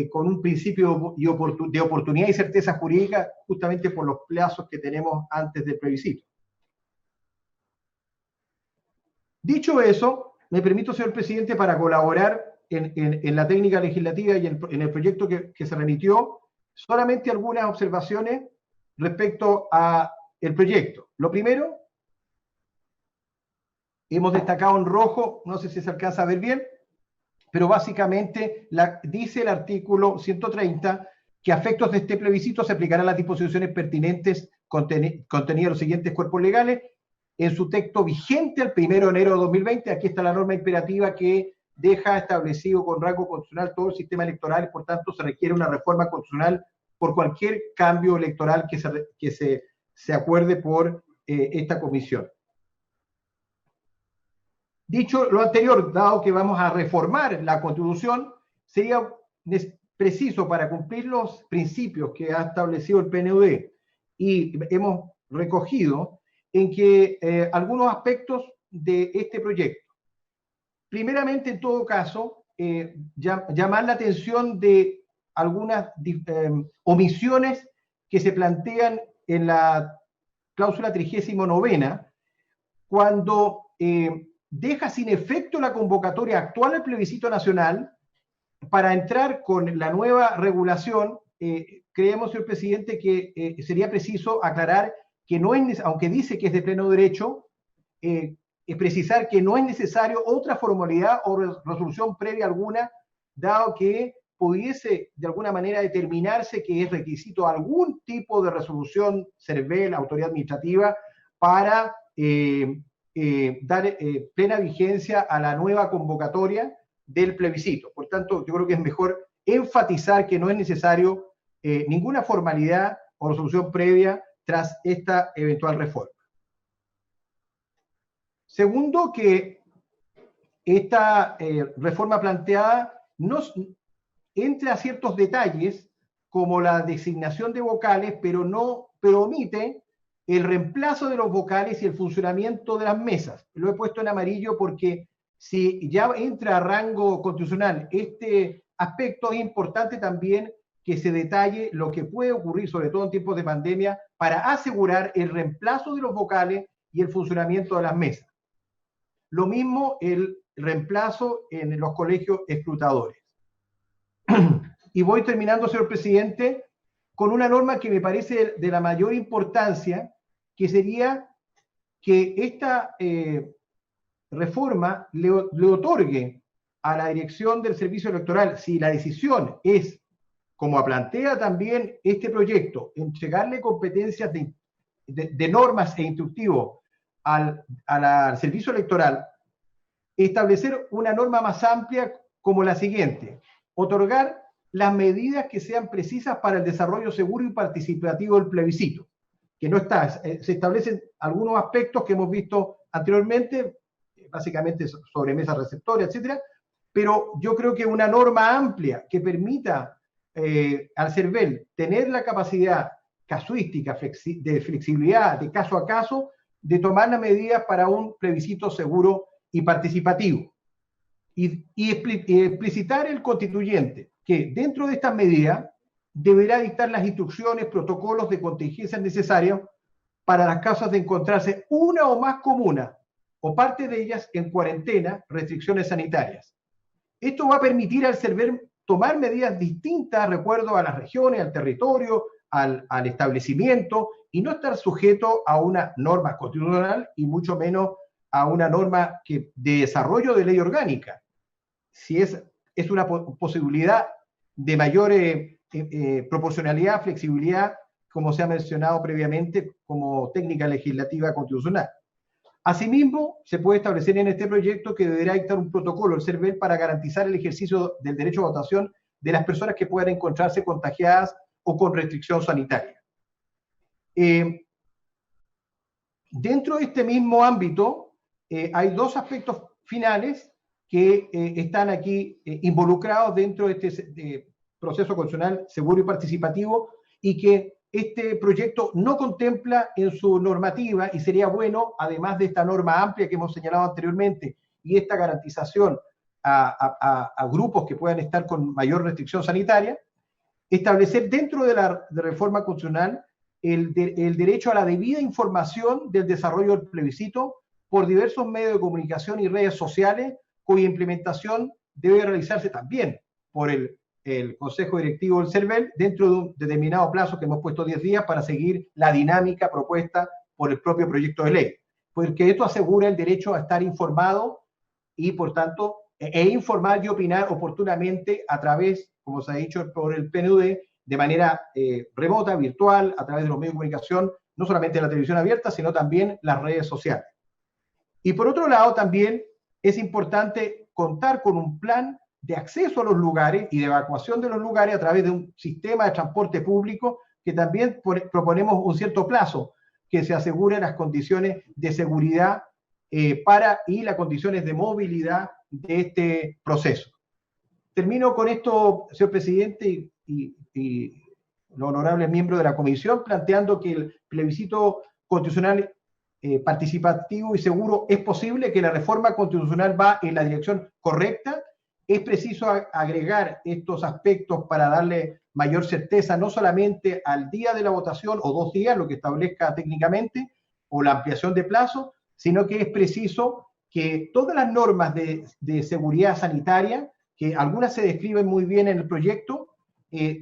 Speaker 7: con un principio de oportunidad y certeza jurídica, justamente por los plazos que tenemos antes del plebiscito. Dicho eso, me permito, señor presidente, para colaborar en la técnica legislativa y en el proyecto que se remitió, solamente algunas observaciones respecto a el proyecto. Lo primero, hemos destacado en rojo, no sé si se alcanza a ver bien, pero básicamente dice el artículo 130 que a efectos de este plebiscito se aplicarán las disposiciones pertinentes contenidas en los siguientes cuerpos legales en su texto vigente al 1 de enero de 2020. Aquí está la norma imperativa que deja establecido con rango constitucional todo el sistema electoral, y por tanto se requiere una reforma constitucional por cualquier cambio electoral que se acuerde por esta comisión. Dicho lo anterior, dado que vamos a reformar la Constitución, sería preciso, para cumplir los principios que ha establecido el PNUD y hemos recogido, en que algunos aspectos de este proyecto. Primeramente, en todo caso, llamar la atención de algunas omisiones que se plantean en la cláusula 39, cuando deja sin efecto la convocatoria actual al plebiscito nacional. Para entrar con la nueva regulación, creemos, señor presidente, que sería preciso aclarar que no es, aunque dice que es de pleno derecho, es precisar que no es necesario otra formalidad o resolución previa alguna, dado que pudiese de alguna manera determinarse que es requisito algún tipo de resolución CERVEL, autoridad administrativa, para dar plena vigencia a la nueva convocatoria del plebiscito. Por tanto, yo creo que es mejor enfatizar que no es necesario ninguna formalidad o resolución previa tras esta eventual reforma. Segundo, que esta reforma planteada entra a ciertos detalles, como la designación de vocales, pero omite el reemplazo de los vocales y el funcionamiento de las mesas. Lo he puesto en amarillo porque si ya entra a rango constitucional este aspecto, es importante también que se detalle lo que puede ocurrir, sobre todo en tiempos de pandemia, para asegurar el reemplazo de los vocales y el funcionamiento de las mesas. Lo mismo el reemplazo en los colegios escrutadores. Y voy terminando, señor presidente, con una norma que me parece de la mayor importancia, que sería que esta reforma le otorgue a la dirección del servicio electoral, si la decisión es, como plantea también este proyecto, entregarle competencias de normas e instructivos al servicio electoral, establecer una norma más amplia como la siguiente: otorgar las medidas que sean precisas para el desarrollo seguro y participativo del plebiscito, que no está, se establecen algunos aspectos que hemos visto anteriormente, básicamente sobre mesas receptoras, etcétera, pero yo creo que una norma amplia que permita al CERVEL tener la capacidad casuística, de flexibilidad de caso a caso, de tomar las medidas para un plebiscito seguro y participativo. Y explicitar el constituyente que dentro de estas medidas deberá dictar las instrucciones, protocolos de contingencia necesarios para las causas de encontrarse una o más comunas o parte de ellas en cuarentena, restricciones sanitarias. Esto va a permitir al CERVEL tomar medidas distintas de acuerdo a las regiones, al territorio, al establecimiento, y no estar sujeto a una norma constitucional y mucho menos a una norma de desarrollo de ley orgánica. Si es una posibilidad de mayor proporcionalidad, flexibilidad, como se ha mencionado previamente, como técnica legislativa constitucional. Asimismo, se puede establecer en este proyecto que deberá dictar un protocolo el CERVEL para garantizar el ejercicio del derecho a votación de las personas que puedan encontrarse contagiadas o con restricción sanitaria. Dentro de este mismo ámbito, hay dos aspectos finales que están aquí involucrados dentro de este proceso constitucional seguro y participativo, y que este proyecto no contempla en su normativa, y sería bueno, además de esta norma amplia que hemos señalado anteriormente y esta garantización a grupos que puedan estar con mayor restricción sanitaria, establecer dentro de la reforma constitucional el derecho a la debida información del desarrollo del plebiscito por diversos medios de comunicación y redes sociales, cuya implementación debe realizarse también por el Consejo Directivo del CERVEL dentro de un determinado plazo que hemos puesto 10 días para seguir la dinámica propuesta por el propio proyecto de ley, porque esto asegura el derecho a estar informado y, por tanto, informar y opinar oportunamente a través, como se ha dicho por el PNUD, de manera remota, virtual, a través de los medios de comunicación, no solamente la televisión abierta, sino también las redes sociales. Y por otro lado, también es importante contar con un plan de acceso a los lugares y de evacuación de los lugares a través de un sistema de transporte público, que también proponemos un cierto plazo, que se aseguren las condiciones de seguridad y las condiciones de movilidad de este proceso. Termino con esto, señor presidente, y los honorables miembros de la comisión, planteando que el plebiscito constitucional participativo y seguro es posible, que la reforma constitucional va en la dirección correcta. Es preciso agregar estos aspectos para darle mayor certeza, no solamente al día de la votación o 2 días, lo que establezca técnicamente, o la ampliación de plazo, sino que es preciso que todas las normas de seguridad sanitaria, que algunas se describen muy bien en el proyecto,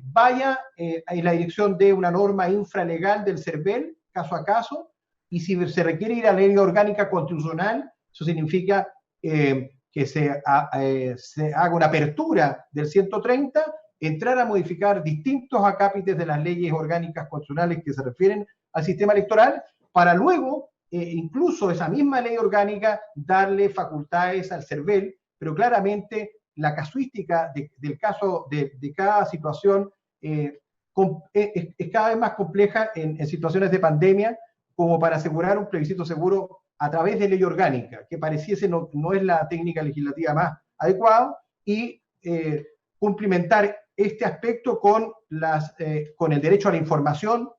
Speaker 7: vaya en la dirección de una norma infralegal del CERVEL, caso a caso, y si se requiere ir a la ley orgánica constitucional, eso significa que se haga una apertura del 130, entrar a modificar distintos acápites de las leyes orgánicas constitucionales que se refieren al sistema electoral, para luego, incluso esa misma ley orgánica, darle facultades al CERVEL, pero claramente la casuística del caso de cada situación es cada vez más compleja en situaciones de pandemia, como para asegurar un plebiscito seguro a través de ley orgánica, que pareciese no es la técnica legislativa más adecuada, y cumplimentar este aspecto con el derecho a la información,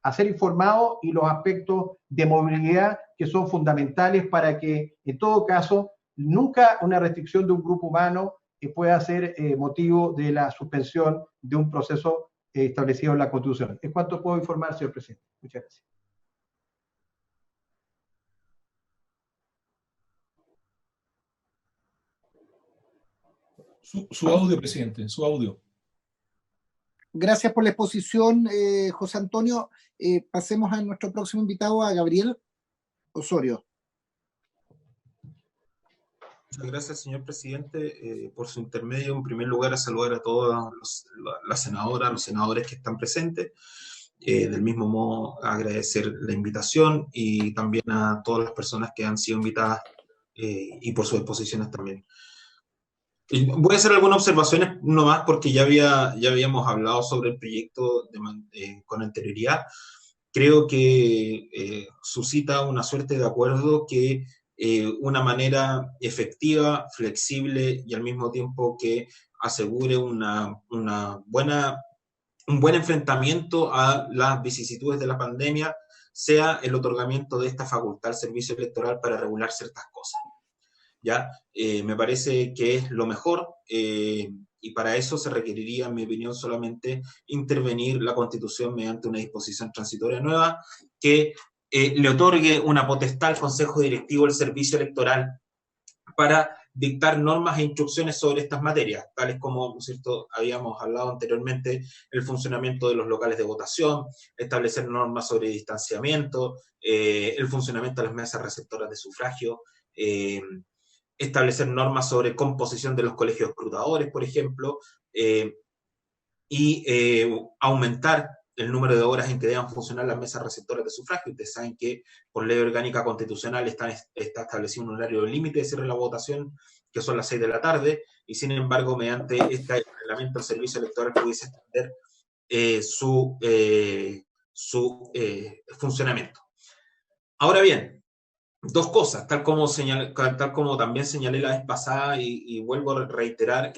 Speaker 7: a ser informado, y los aspectos de movilidad que son fundamentales para que, en todo caso, nunca una restricción de un grupo humano pueda ser motivo de la suspensión de un proceso establecido en la Constitución. Es cuanto puedo informar, señor presidente. Muchas gracias.
Speaker 2: Su audio, presidente, su audio.
Speaker 1: Gracias por la exposición, José Antonio. Pasemos a nuestro próximo invitado, a Gabriel Osorio.
Speaker 8: Muchas gracias, señor presidente. Por su intermedio, en primer lugar, a saludar a todas las senadoras, los senadores que están presentes. Del mismo modo, agradecer la invitación y también a todas las personas que han sido invitadas y por sus exposiciones también. Voy a hacer algunas observaciones nomás porque ya habíamos hablado sobre el proyecto con anterioridad. Creo que suscita una suerte de acuerdo que una manera efectiva, flexible y al mismo tiempo que asegure un buen enfrentamiento a las vicisitudes de la pandemia, sea el otorgamiento de esta facultad al servicio electoral para regular ciertas cosas. ¿Ya? Me parece que es lo mejor, y para eso se requeriría, en mi opinión, solamente intervenir la Constitución mediante una disposición transitoria nueva que le otorgue una potestad al Consejo Directivo del Servicio Electoral para dictar normas e instrucciones sobre estas materias, tales como, ¿no es cierto?, habíamos hablado anteriormente, el funcionamiento de los locales de votación, establecer normas sobre distanciamiento, el funcionamiento de las mesas receptoras de sufragio, establecer normas sobre composición de los colegios escrutadores, por ejemplo, y aumentar el número de horas en que deban funcionar las mesas receptoras de sufragio. Ustedes saben que por ley orgánica constitucional está establecido un horario límite de cierre de la votación, que son las 6 de la tarde, y sin embargo, mediante este reglamento, el servicio electoral pudiese extender su funcionamiento. Ahora bien, dos cosas, tal como también señalé la vez pasada y vuelvo a reiterar,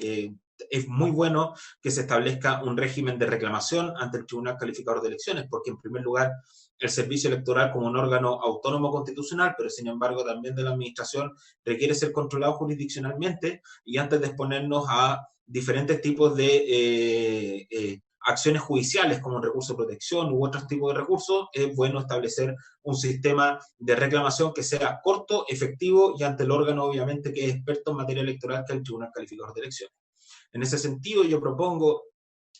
Speaker 8: es muy bueno que se establezca un régimen de reclamación ante el Tribunal Calificador de Elecciones, porque en primer lugar el servicio electoral como un órgano autónomo constitucional, pero sin embargo también de la administración, requiere ser controlado jurisdiccionalmente, y antes de exponernos a diferentes tipos de acciones judiciales como un recurso de protección u otros tipos de recursos, es bueno establecer un sistema de reclamación que sea corto, efectivo y ante el órgano obviamente que es experto en materia electoral, que es el Tribunal Calificador de Elecciones. En ese sentido yo propongo,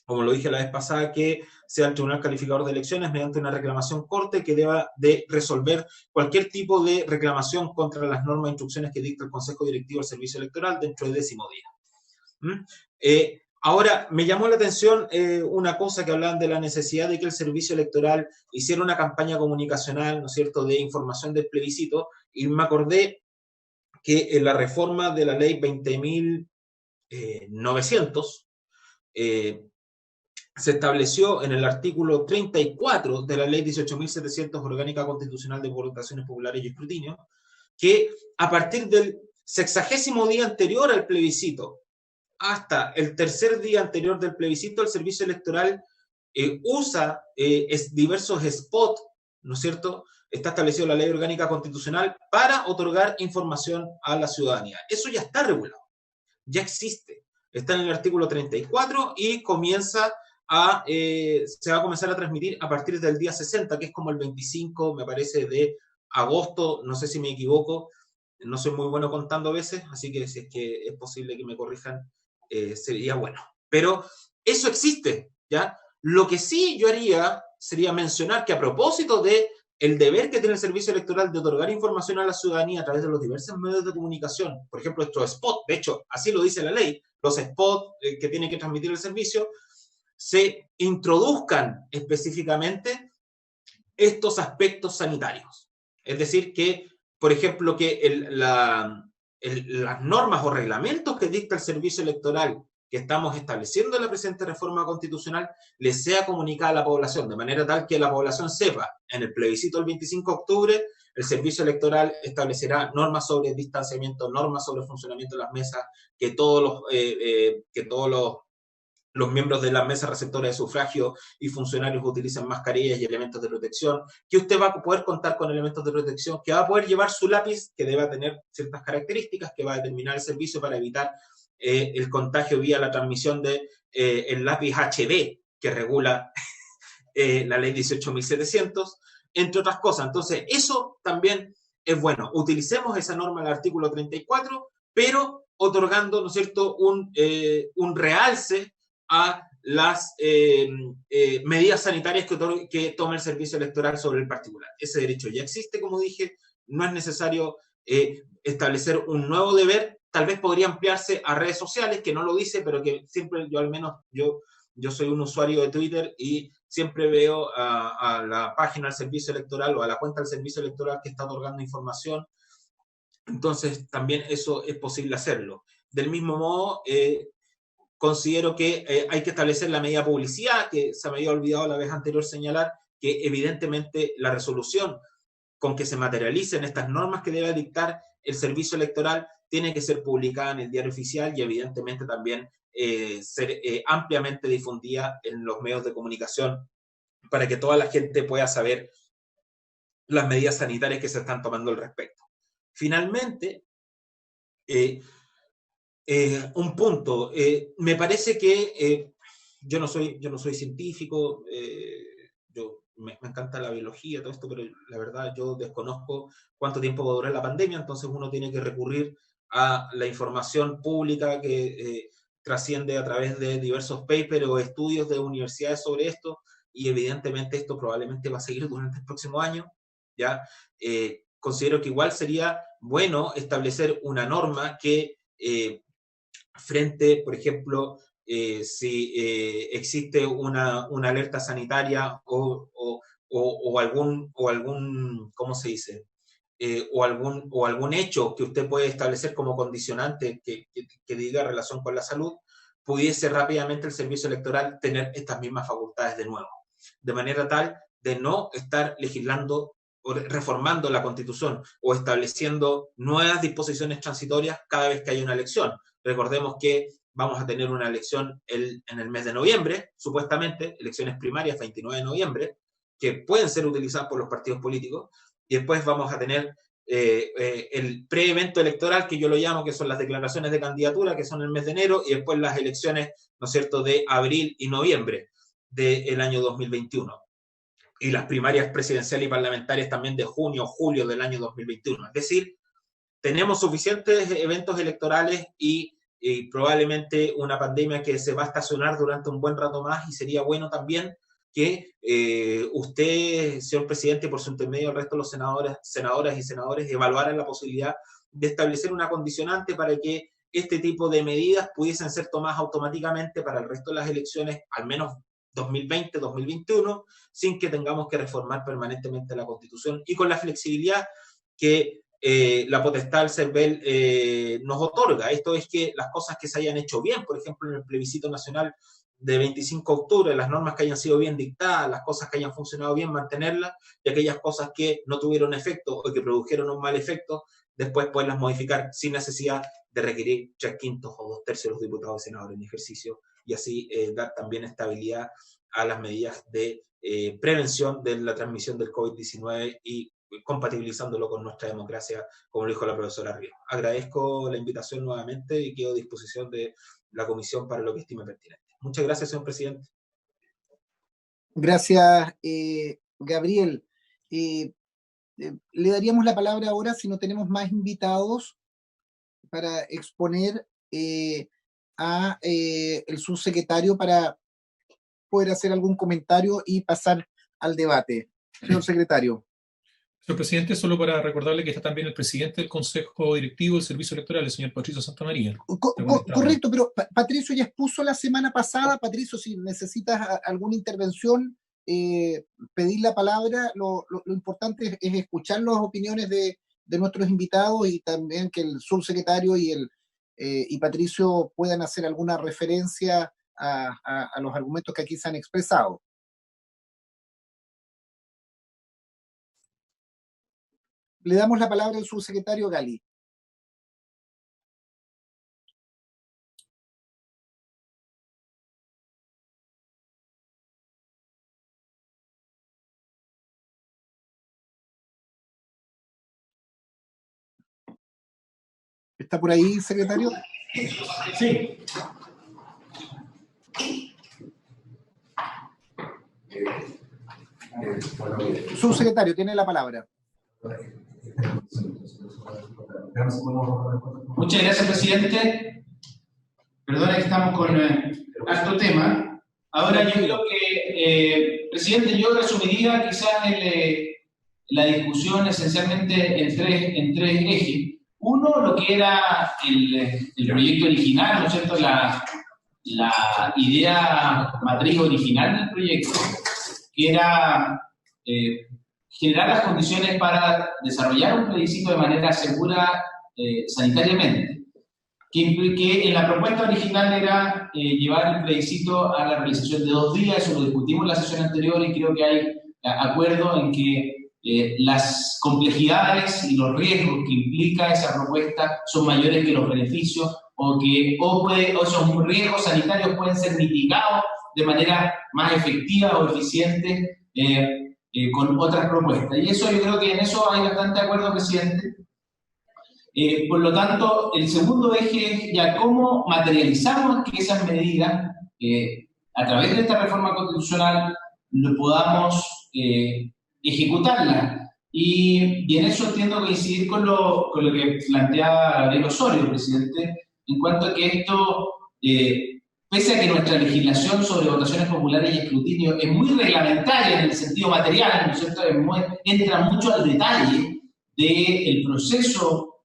Speaker 8: como lo dije la vez pasada, que sea el Tribunal Calificador de Elecciones mediante una reclamación corta que deba de resolver cualquier tipo de reclamación contra las normas e instrucciones que dicta el Consejo Directivo del Servicio Electoral dentro del 10º día. Ahora, me llamó la atención una cosa que hablaban de la necesidad de que el servicio electoral hiciera una campaña comunicacional, ¿no es cierto?, de información del plebiscito, y me acordé que en la reforma de la ley 20.900 se estableció en el artículo 34 de la ley 18.700 Orgánica Constitucional de Votaciones Populares y Escrutinio, que a partir del 60º día anterior al plebiscito hasta el tercer día anterior del plebiscito, el servicio electoral usa diversos spots, ¿no es cierto? Está establecido la ley orgánica constitucional para otorgar información a la ciudadanía. Eso ya está regulado, ya existe. Está en el artículo 34 y se va a comenzar a transmitir a partir del día 60, que es como el 25, me parece, de agosto, no sé si me equivoco, no soy muy bueno contando a veces, así que si es que es posible que me corrijan, sería bueno. Pero eso existe, ¿ya? Lo que sí yo haría sería mencionar que a propósito de el deber que tiene el servicio electoral de otorgar información a la ciudadanía a través de los diversos medios de comunicación, por ejemplo, estos spots, de hecho, así lo dice la ley, los spots que tiene que transmitir el servicio, se introduzcan específicamente estos aspectos sanitarios. Es decir, que, por ejemplo, que las normas o reglamentos que dicta el servicio electoral que estamos estableciendo en la presente reforma constitucional les sea comunicada a la población, de manera tal que la población sepa, en el plebiscito del 25 de octubre, el servicio electoral establecerá normas sobre distanciamiento, normas sobre funcionamiento de las mesas, que todos los miembros de las mesas receptoras de sufragio y funcionarios utilicen mascarillas y elementos de protección, que usted va a poder contar con elementos de protección, que va a poder llevar su lápiz, que deba tener ciertas características que va a determinar el servicio para evitar el contagio vía la transmisión de el lápiz HB, que regula la ley 18.700, entre otras cosas. Entonces, eso también es bueno. Utilicemos esa norma del artículo 34, pero otorgando, ¿no es cierto?, un realce a las medidas sanitarias que toma el servicio electoral sobre el particular. Ese derecho ya existe, como dije, no es necesario establecer un nuevo deber. Tal vez podría ampliarse a redes sociales, que no lo dice, pero que siempre yo, al menos yo soy un usuario de Twitter y siempre veo a la página del servicio electoral o a la cuenta del servicio electoral que está otorgando información. Entonces, también eso es posible hacerlo. Del mismo modo, considero que hay que establecer la medida de publicidad, que se me había olvidado la vez anterior señalar, que evidentemente la resolución con que se materialicen estas normas que debe dictar el servicio electoral tiene que ser publicada en el diario oficial y evidentemente también ser ampliamente difundida en los medios de comunicación para que toda la gente pueda saber las medidas sanitarias que se están tomando al respecto. Finalmente, un punto, me parece que yo no soy científico, me encanta la biología, todo esto, pero la verdad yo desconozco cuánto tiempo va a durar la pandemia, entonces uno tiene que recurrir a la información pública que trasciende a través de diversos papers o estudios de universidades sobre esto, y evidentemente esto probablemente va a seguir durante el próximo año, ¿ya? Considero que igual sería bueno establecer una norma que frente, por ejemplo, si existe una alerta sanitaria o algún, ¿cómo se dice? O algún hecho que usted puede establecer como condicionante que diga relación con la salud, pudiese rápidamente el servicio electoral tener estas mismas facultades de nuevo, de manera tal de no estar legislando o reformando la Constitución o estableciendo nuevas disposiciones transitorias cada vez que haya una elección. Recordemos que vamos a tener una elección en el mes de noviembre, supuestamente, elecciones primarias 29 de noviembre, que pueden ser utilizadas por los partidos políticos, y después vamos a tener el pre-evento electoral, que yo lo llamo, que son las declaraciones de candidatura, que son el mes de enero, y después las elecciones, ¿no es cierto?, de abril y noviembre del año 2021. Y las primarias presidenciales y parlamentarias también de junio o julio del año 2021. Es decir, tenemos suficientes eventos electorales y probablemente una pandemia que se va a estacionar durante un buen rato más, y sería bueno también que usted, señor presidente, por su intermedio, el resto de los senadoras y senadores, evaluaran la posibilidad de establecer una condicionante para que este tipo de medidas pudiesen ser tomadas automáticamente para el resto de las elecciones, al menos 2020, 2021, sin que tengamos que reformar permanentemente la Constitución y con la flexibilidad que la potestad del CERVEL nos otorga. Esto es que las cosas que se hayan hecho bien, por ejemplo, en el plebiscito nacional de 25 de octubre, las normas que hayan sido bien dictadas, las cosas que hayan funcionado bien, mantenerlas, y aquellas cosas que no tuvieron efecto o que produjeron un mal efecto, después poderlas modificar sin necesidad de requerir 3/5 o 2/3 de los diputados y senadores en ejercicio, y así dar también estabilidad a las medidas de prevención de la transmisión del COVID-19 y compatibilizándolo con nuestra democracia, como lo dijo la profesora Ríos. Agradezco la invitación nuevamente y quedo a disposición de la comisión para lo que estime pertinente. Muchas gracias, señor presidente.
Speaker 1: Gracias, Gabriel. Le daríamos la palabra ahora, si no tenemos más invitados, para exponer a el subsecretario para poder hacer algún comentario y pasar al debate. Señor secretario.
Speaker 2: Señor presidente, solo para recordarle que está también el presidente del Consejo Directivo del Servicio Electoral, el señor Patricio Santamaría.
Speaker 1: Correcto, pero Patricio ya expuso la semana pasada. Patricio, si necesitas alguna intervención, pedir la palabra. Lo importante es escuchar las opiniones de nuestros invitados y también que el subsecretario y Patricio puedan hacer alguna referencia a los argumentos que aquí se han expresado. Le damos la palabra al subsecretario Gali. ¿Está por ahí, secretario?
Speaker 9: Sí.
Speaker 1: Subsecretario, tiene la palabra.
Speaker 6: Muchas gracias, presidente. Perdona que estamos con harto tema. Ahora yo creo que, presidente, yo resumiría quizás la discusión esencialmente en tres ejes. Uno, lo que era el proyecto original, ¿no es cierto? La idea matriz original del proyecto, que era generar las condiciones para desarrollar un plebiscito de manera segura sanitariamente. Que en la propuesta original era llevar el plebiscito a la realización de 2 días. Eso lo discutimos en la sesión anterior y creo que hay acuerdo en que las complejidades y los riesgos que implica esa propuesta son mayores que los beneficios, o esos riesgos sanitarios pueden ser mitigados de manera más efectiva o eficiente con otras propuestas. Y eso, yo creo que en eso hay bastante acuerdo, presidente. Por lo tanto, el segundo eje es ya cómo materializamos que esas medidas, a través de esta reforma constitucional, lo podamos ejecutarlas. Y en eso tiendo a coincidir con lo que planteaba Gabriel Osorio, presidente, en cuanto a que esto, pese a que nuestra legislación sobre votaciones populares y escrutinio es muy reglamentaria en el sentido material, ¿no es cierto?, entra mucho al detalle del proceso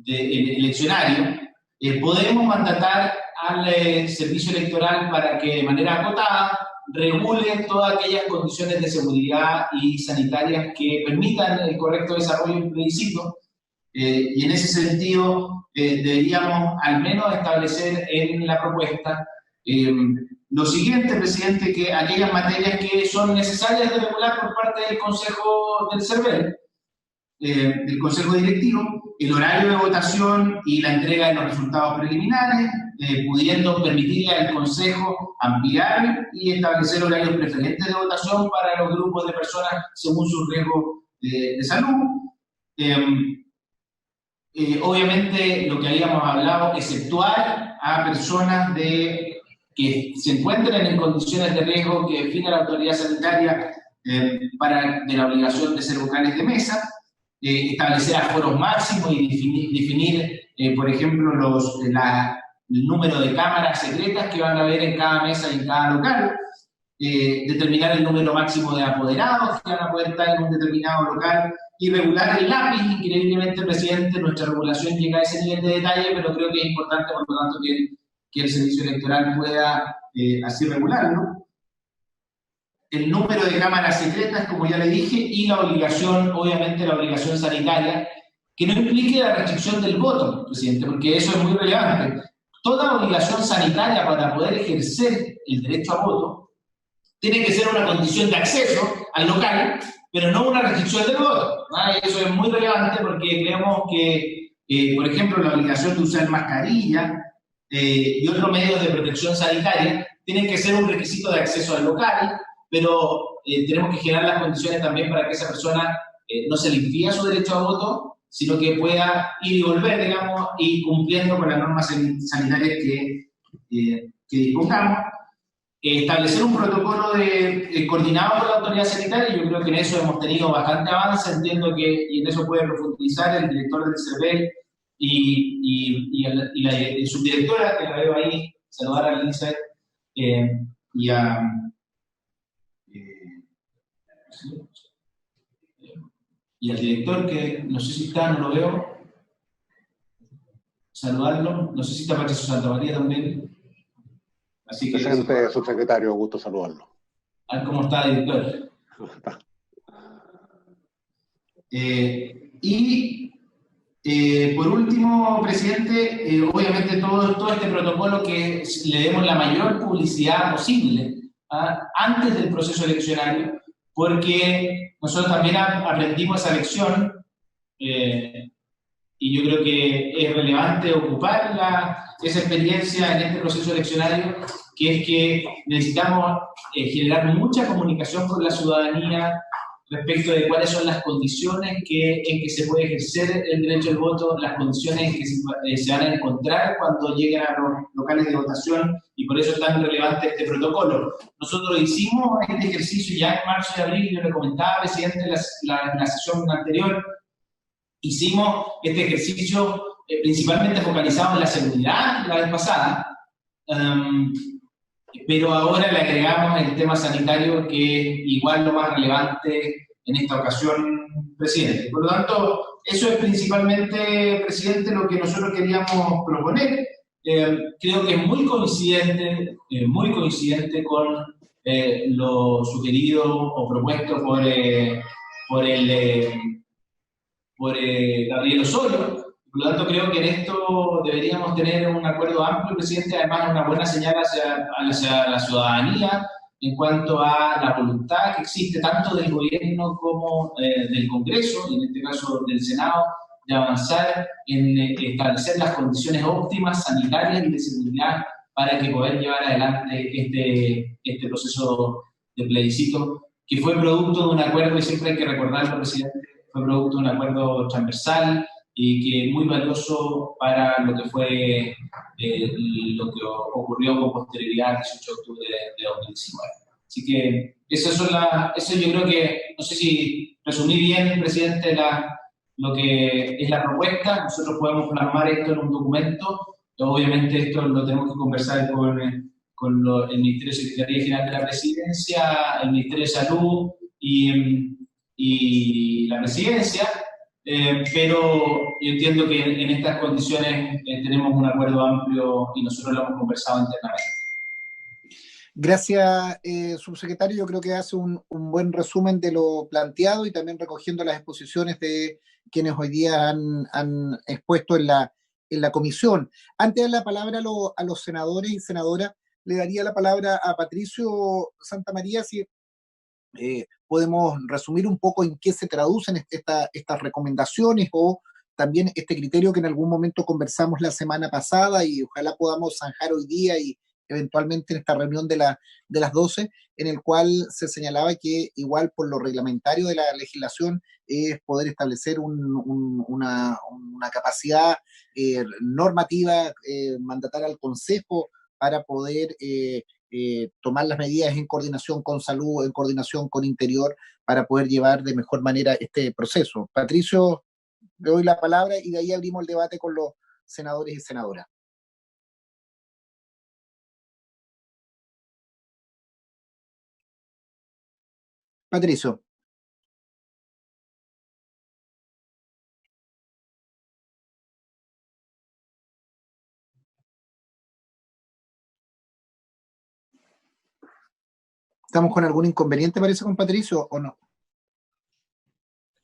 Speaker 6: eleccionario, podemos mandatar al servicio electoral para que de manera acotada regule todas aquellas condiciones de seguridad y sanitarias que permitan el correcto desarrollo del plebiscito, y en ese sentido deberíamos al menos establecer en la propuesta lo siguiente, presidente, que aquellas materias que son necesarias de regular por parte del Consejo del CERVEL, del Consejo Directivo, el horario de votación y la entrega de los resultados preliminares, pudiendo permitirle al Consejo ampliar y establecer horarios preferentes de votación para los grupos de personas según su riesgo de salud. Obviamente, lo que habíamos hablado, exceptuar a personas que se encuentren en condiciones de riesgo que define la autoridad sanitaria de la obligación de ser vocales de mesa, establecer aforos máximos y definir por ejemplo, el número de cámaras secretas que van a haber en cada mesa y en cada local, determinar el número máximo de apoderados que van a poder estar en un determinado local y regular el lápiz. Increíblemente, presidente, nuestra regulación llega a ese nivel de detalle, pero creo que es importante, por lo tanto, que el servicio electoral pueda así regularlo. El número de cámaras secretas, como ya le dije, y la obligación, obviamente la obligación sanitaria, que no implique la restricción del voto, presidente, porque eso es muy relevante. Toda obligación sanitaria para poder ejercer el derecho a voto tiene que ser una condición de acceso al local, pero no una restricción del voto, ¿no? Eso es muy relevante porque creemos que, por ejemplo, la obligación de usar mascarilla y otros medios de protección sanitaria tienen que ser un requisito de acceso al local, pero tenemos que generar las condiciones también para que esa persona no se le impida su derecho a voto, sino que pueda ir y volver, digamos, y cumpliendo con las normas sanitarias que dispongamos. Establecer un protocolo coordinado con la autoridad sanitaria, yo creo que en eso hemos tenido bastante avance, entiendo que y en eso puede profundizar el director del CERVEL y la subdirectora, que la veo ahí, saludar a Elizabeth, y a... y al director, que no sé si está, no lo veo. Saludarlo. No sé si está Patricio Santamaría también. Así que,
Speaker 10: presente, subsecretario, gusto saludarlo.
Speaker 6: A ver cómo está, director. Por último, presidente, obviamente todo este protocolo que le demos la mayor publicidad posible antes del proceso eleccionario, porque nosotros también aprendimos esa lección y yo creo que es relevante ocupar esa experiencia en este proceso eleccionario, que es que necesitamos generar mucha comunicación con la ciudadanía respecto de cuáles son las condiciones en que se puede ejercer el derecho al voto, las condiciones que se van a encontrar cuando lleguen a los locales de votación, y por eso es tan relevante este protocolo. Nosotros hicimos este ejercicio ya en marzo y abril, yo le comentaba, presidente, en la sesión anterior, hicimos este ejercicio principalmente focalizado en la seguridad la vez pasada, pero ahora le agregamos el tema sanitario, que es igual lo más relevante en esta ocasión, presidente. Por lo tanto, eso es principalmente, presidente, lo que nosotros queríamos proponer. Creo que es muy coincidente con lo sugerido o propuesto por Gabriel Osorio. Por lo tanto, creo que en esto deberíamos tener un acuerdo amplio, presidente, además una buena señal hacia la ciudadanía en cuanto a la voluntad que existe tanto del gobierno como del Congreso, y en este caso del Senado, de avanzar en establecer las condiciones óptimas sanitarias y de seguridad para que poder llevar adelante este proceso de plebiscito, que fue producto de un acuerdo, y siempre hay que recordarlo, presidente, fue producto de un acuerdo transversal y que es muy valioso para lo que fue lo que ocurrió con posterioridad al 18 de octubre de 2019. Así que eso yo creo que, no sé si resumí bien, presidente, lo que es la propuesta. Nosotros podemos plasmar esto en un documento, obviamente esto lo tenemos que conversar con el Ministerio de Secretaría General de la Presidencia, el Ministerio de Salud y la Presidencia, pero yo entiendo que en estas condiciones tenemos un acuerdo amplio y nosotros lo hemos conversado internamente.
Speaker 1: Gracias, subsecretario. Yo creo que hace un buen resumen de lo planteado y también recogiendo las exposiciones de quienes hoy día han expuesto en la comisión. Antes de dar la palabra a los senadores y senadoras, le daría la palabra a Patricio Santamaría, si podemos resumir un poco en qué se traducen estas recomendaciones o también este criterio que en algún momento conversamos la semana pasada y ojalá podamos zanjar hoy día y eventualmente en esta reunión de las 12, en el cual se señalaba que igual por lo reglamentario de la legislación es poder establecer una capacidad normativa, mandatar al Consejo para poder tomar las medidas en coordinación con salud, en coordinación con Interior, para poder llevar de mejor manera este proceso. Patricio, le doy la palabra y de ahí abrimos el debate con los senadores y senadoras. Patricio. ¿Estamos con algún inconveniente, parece, con Patricio, o no?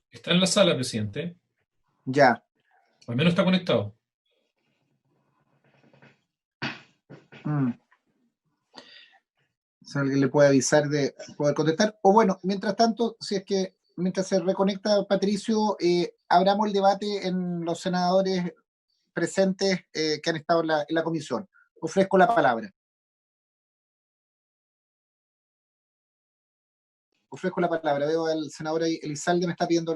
Speaker 2: Está en la sala, presidente.
Speaker 1: Ya.
Speaker 2: Al menos está conectado.
Speaker 1: Si alguien le puede avisar de poder contestar. O bueno, mientras tanto, si es que mientras se reconecta Patricio, abramos el debate en los senadores presentes que han estado en la comisión. Ofrezco la palabra. Veo al senador Elizalde, me está pidiendo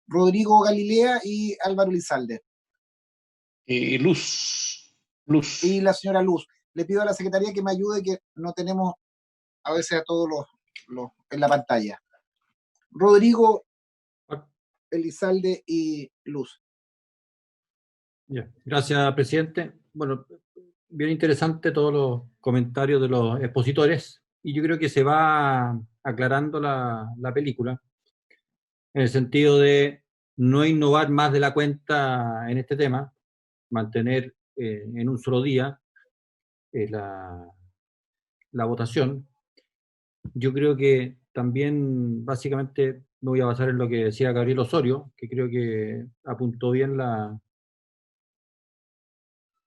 Speaker 1: Rodrigo Galilea y Álvaro Elizalde.
Speaker 10: Y Luz.
Speaker 1: Y la señora Luz. Le pido a la secretaría que me ayude, que no tenemos a veces a todos los en la pantalla. Rodrigo, Elizalde y Luz.
Speaker 11: Yeah. Gracias, presidente. Bueno, bien interesante todos los comentarios de los expositores y yo creo que se va aclarando la película. en el sentido de no innovar más de la cuenta en este tema, mantener en un solo día la votación. Yo creo que también, básicamente, me voy a basar en lo que decía Gabriel Osorio, que creo que apuntó bien a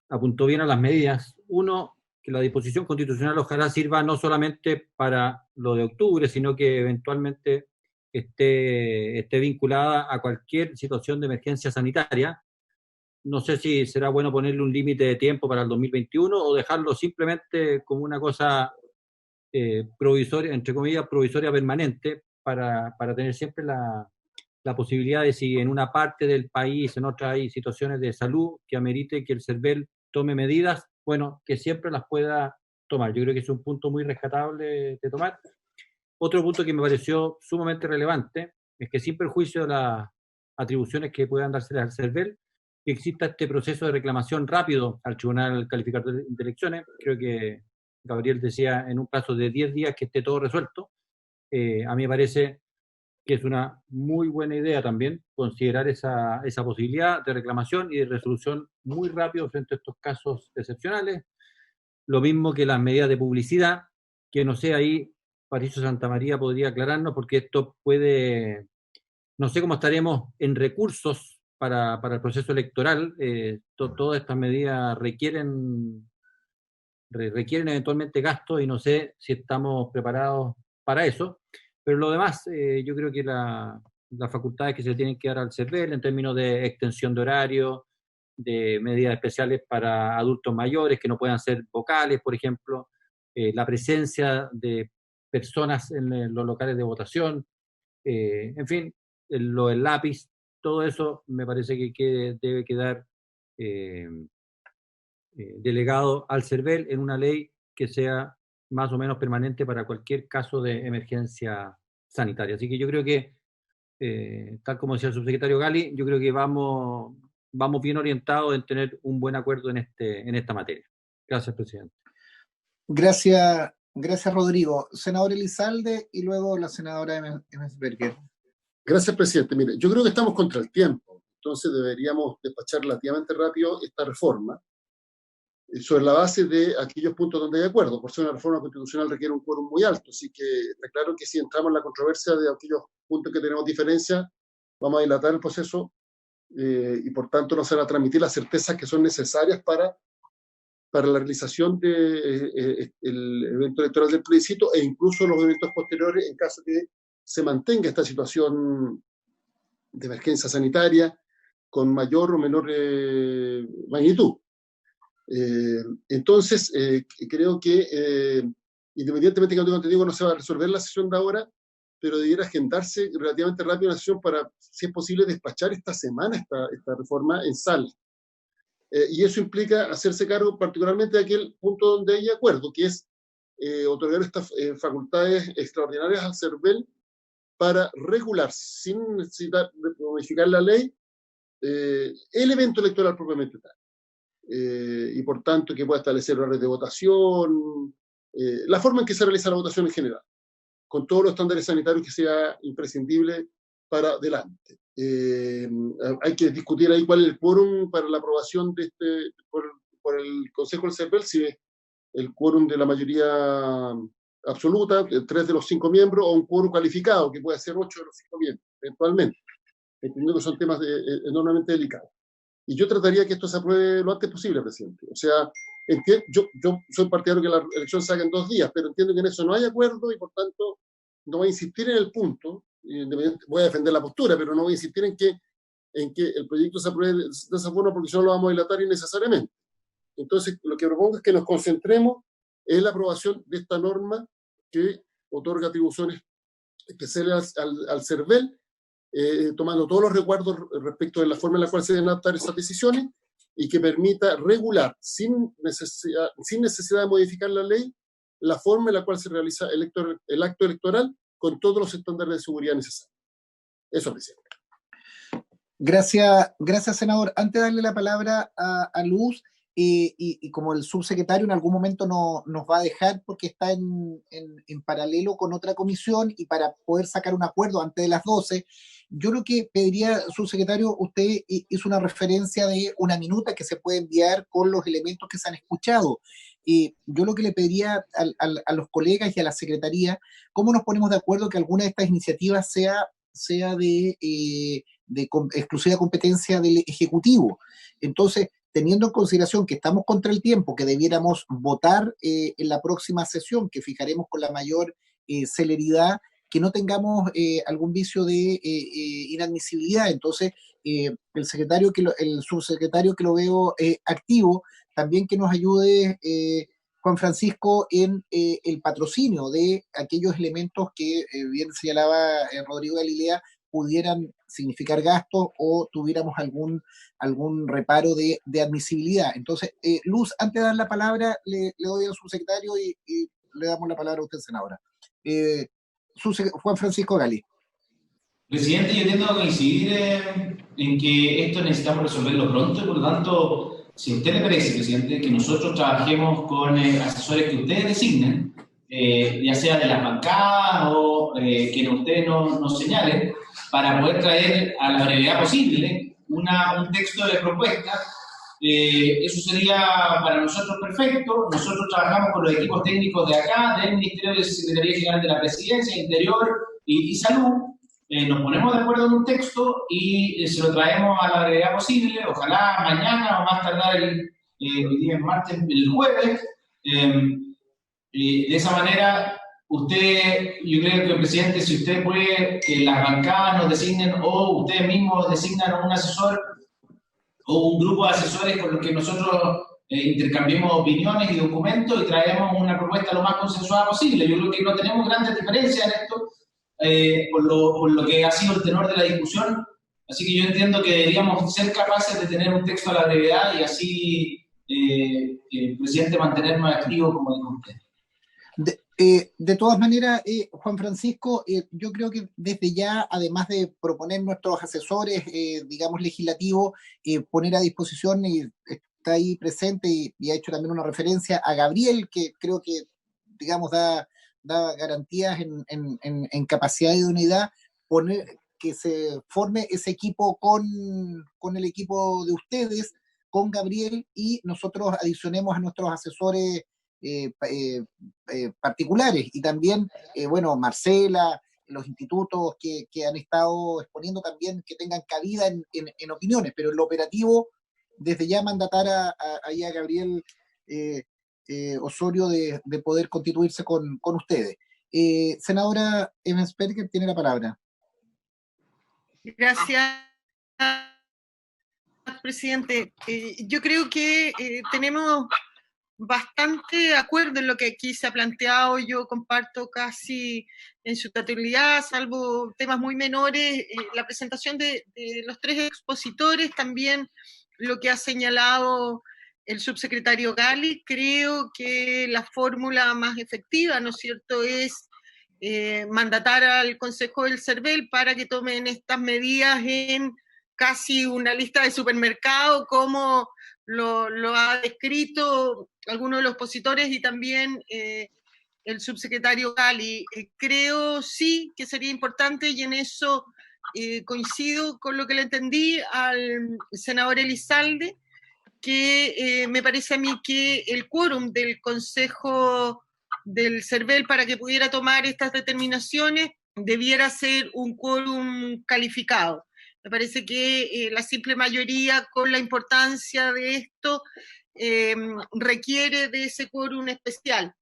Speaker 11: las medidas. Uno, que la disposición constitucional ojalá sirva no solamente para lo de octubre, sino que eventualmente esté vinculada a cualquier situación de emergencia sanitaria. No sé si será bueno ponerle un límite de tiempo para el 2021 o dejarlo simplemente como una cosa provisoria, entre comillas, provisoria permanente, para tener siempre la posibilidad de, si en una parte del país, en otra hay situaciones de salud que amerite que el CERVEL tome medidas, bueno, que siempre las pueda tomar. Yo creo que es un punto muy rescatable de tomar. Otro punto que me pareció sumamente relevante es que, sin perjuicio de las atribuciones que puedan darse al CERVEL, que exista este proceso de reclamación rápido al Tribunal Calificador de Elecciones. Creo que Gabriel decía en un plazo de 10 días que esté todo resuelto. A mí me parece que es una muy buena idea también considerar esa posibilidad de reclamación y de resolución muy rápido frente a estos casos excepcionales. Lo mismo que las medidas de publicidad, que no sé, ahí Patricio Santamaría podría aclararnos, porque esto puede, no sé cómo estaremos en recursos para el proceso electoral. Todas estas medidas requieren eventualmente gastos y no sé si estamos preparados para eso. Pero lo demás, yo creo que las facultades que se tienen que dar al CERVEL en términos de extensión de horario, de medidas especiales para adultos mayores que no puedan ser vocales, por ejemplo, la presencia de personas en los locales de votación, en fin, lo del lápiz, todo eso me parece que debe quedar delegado al CERVEL en una ley que sea más o menos permanente para cualquier caso de emergencia sanitaria. Así que yo creo que, tal como decía el subsecretario Gali, yo creo que vamos bien orientados en tener un buen acuerdo en esta materia. Gracias, presidente.
Speaker 1: Gracias, Rodrigo. Senador Elizalde y luego la senadora Emsberger.
Speaker 10: Gracias, presidente. Mire, yo creo que estamos contra el tiempo, entonces deberíamos despachar relativamente rápido esta reforma, sobre la base de aquellos puntos donde hay acuerdo. Por ser una reforma constitucional requiere un quórum muy alto, así que está claro que si entramos en la controversia de aquellos puntos que tenemos diferencia, vamos a dilatar el proceso y por tanto no se van a transmitir las certezas que son necesarias para la realización del evento electoral del plebiscito e incluso los eventos posteriores en caso que se mantenga esta situación de emergencia sanitaria con mayor o menor magnitud. Entonces, creo que independientemente de que te digo, no se va a resolver la sesión de ahora, pero debiera agendarse relativamente rápido una sesión para, si es posible, despachar esta semana esta reforma en sala. Y eso implica hacerse cargo particularmente de aquel punto donde hay acuerdo, que es otorgar estas facultades extraordinarias al CERVEL para regular, sin necesitar modificar la ley, el evento electoral propiamente tal. Y por tanto que pueda establecer horarios de votación, la forma en que se realiza la votación en general, con todos los estándares sanitarios que sea imprescindible para adelante. Hay que discutir ahí cuál es el quórum para la aprobación de por el Consejo del CERVEL, si es el quórum de la mayoría absoluta, 3 de los 5 miembros, o un quórum calificado, que puede ser 8 de los 5 miembros, eventualmente. Entiendo que son temas enormemente delicados. Y yo trataría que esto se apruebe lo antes posible, presidente. O sea, yo soy partidario que la elección se haga en 2 días, pero entiendo que en eso no hay acuerdo y por tanto no voy a insistir en el punto. Voy a defender la postura, pero no voy a insistir en que el proyecto se apruebe de esa forma, porque si no lo vamos a dilatar innecesariamente. Entonces, lo que propongo es que nos concentremos en la aprobación de esta norma que otorga atribuciones especiales al CERVEL, tomando todos los recuerdos respecto de la forma en la cual se deben adoptar esas decisiones y que permita regular, sin necesidad de modificar la ley, la forma en la cual se realiza el acto electoral con todos los estándares de seguridad necesarios. Eso, presidente.
Speaker 1: Gracias, senador. Antes de darle la palabra a Luz, y como el subsecretario en algún momento nos va a dejar porque está en paralelo con otra comisión y para poder sacar un acuerdo antes de las 12, yo lo que pediría, subsecretario, usted hizo una referencia de una minuta que se puede enviar con los elementos que se han escuchado. Yo lo que le pediría a los colegas y a la secretaría, ¿cómo nos ponemos de acuerdo que alguna de estas iniciativas sea de exclusiva competencia del Ejecutivo? Entonces, teniendo en consideración que estamos contra el tiempo, que debiéramos votar en la próxima sesión, que fijaremos con la mayor celeridad, que no tengamos algún vicio de inadmisibilidad. Entonces, el subsecretario que lo veo activo, también que nos ayude, Juan Francisco, en el patrocinio de aquellos elementos que bien señalaba Rodrigo Galilea, pudieran significar gastos o tuviéramos algún reparo de admisibilidad. Entonces, Luz, antes de dar la palabra, le doy al subsecretario y le damos la palabra a usted, senadora. Juan Francisco Gali.
Speaker 6: Presidente, yo tiendo a coincidir en que esto necesitamos resolverlo pronto y por lo tanto, si a usted le parece, presidente, que nosotros trabajemos con asesores que ustedes designen, ya sea de las bancadas o que ustedes nos señalen, para poder traer a la brevedad posible un texto de propuesta. Eso sería para nosotros perfecto. Nosotros trabajamos con los equipos técnicos de acá, del Ministerio de Secretaría General de la Presidencia, Interior y Salud. Nos ponemos de acuerdo en un texto y se lo traemos a la brevedad posible, ojalá mañana o más tardar hoy día es martes, el jueves. De esa manera, yo creo que, presidente, si usted puede que las bancadas nos designen o ustedes mismos designan un asesor o un grupo de asesores con los que nosotros intercambiemos opiniones y documentos y traemos una propuesta lo más consensuada posible. Yo creo que no tenemos grandes diferencias en esto por lo que ha sido el tenor de la discusión, así que yo entiendo que deberíamos ser capaces de tener un texto a la brevedad y así, presidente, mantenernos activos como dijo usted.
Speaker 1: De todas maneras, Juan Francisco, yo creo que desde ya, además de proponer nuestros asesores, digamos, legislativos, poner a disposición, y está ahí presente y ha hecho también una referencia a Gabriel, que creo que, digamos, da garantías en capacidad y unidad, que se forme ese equipo con el equipo de ustedes, con Gabriel, y nosotros adicionemos a nuestros asesores particulares, y también, bueno, Marcela, los institutos que han estado exponiendo también, que tengan cabida en opiniones, pero en lo operativo, desde ya mandatar a Gabriel Osorio de poder constituirse con ustedes. Senadora Ebensperger tiene la palabra.
Speaker 5: Gracias, presidente. Yo creo que tenemos bastante acuerdo en lo que aquí se ha planteado. Yo comparto casi en su totalidad, salvo temas muy menores, la presentación de los tres expositores, también lo que ha señalado el subsecretario Gali. Creo que la fórmula más efectiva, ¿no es cierto?, es mandatar al Consejo del CERVEL para que tomen estas medidas en casi una lista de supermercado, como lo ha descrito alguno de los expositores y también el subsecretario Gali. Creo sí que sería importante, y en eso coincido con lo que le entendí al senador Elizalde, que me parece a mí que el quórum del Consejo del CERVEL para que pudiera tomar estas determinaciones debiera ser un quórum calificado. Me parece que la simple mayoría, con la importancia de esto, requiere de ese quórum especial.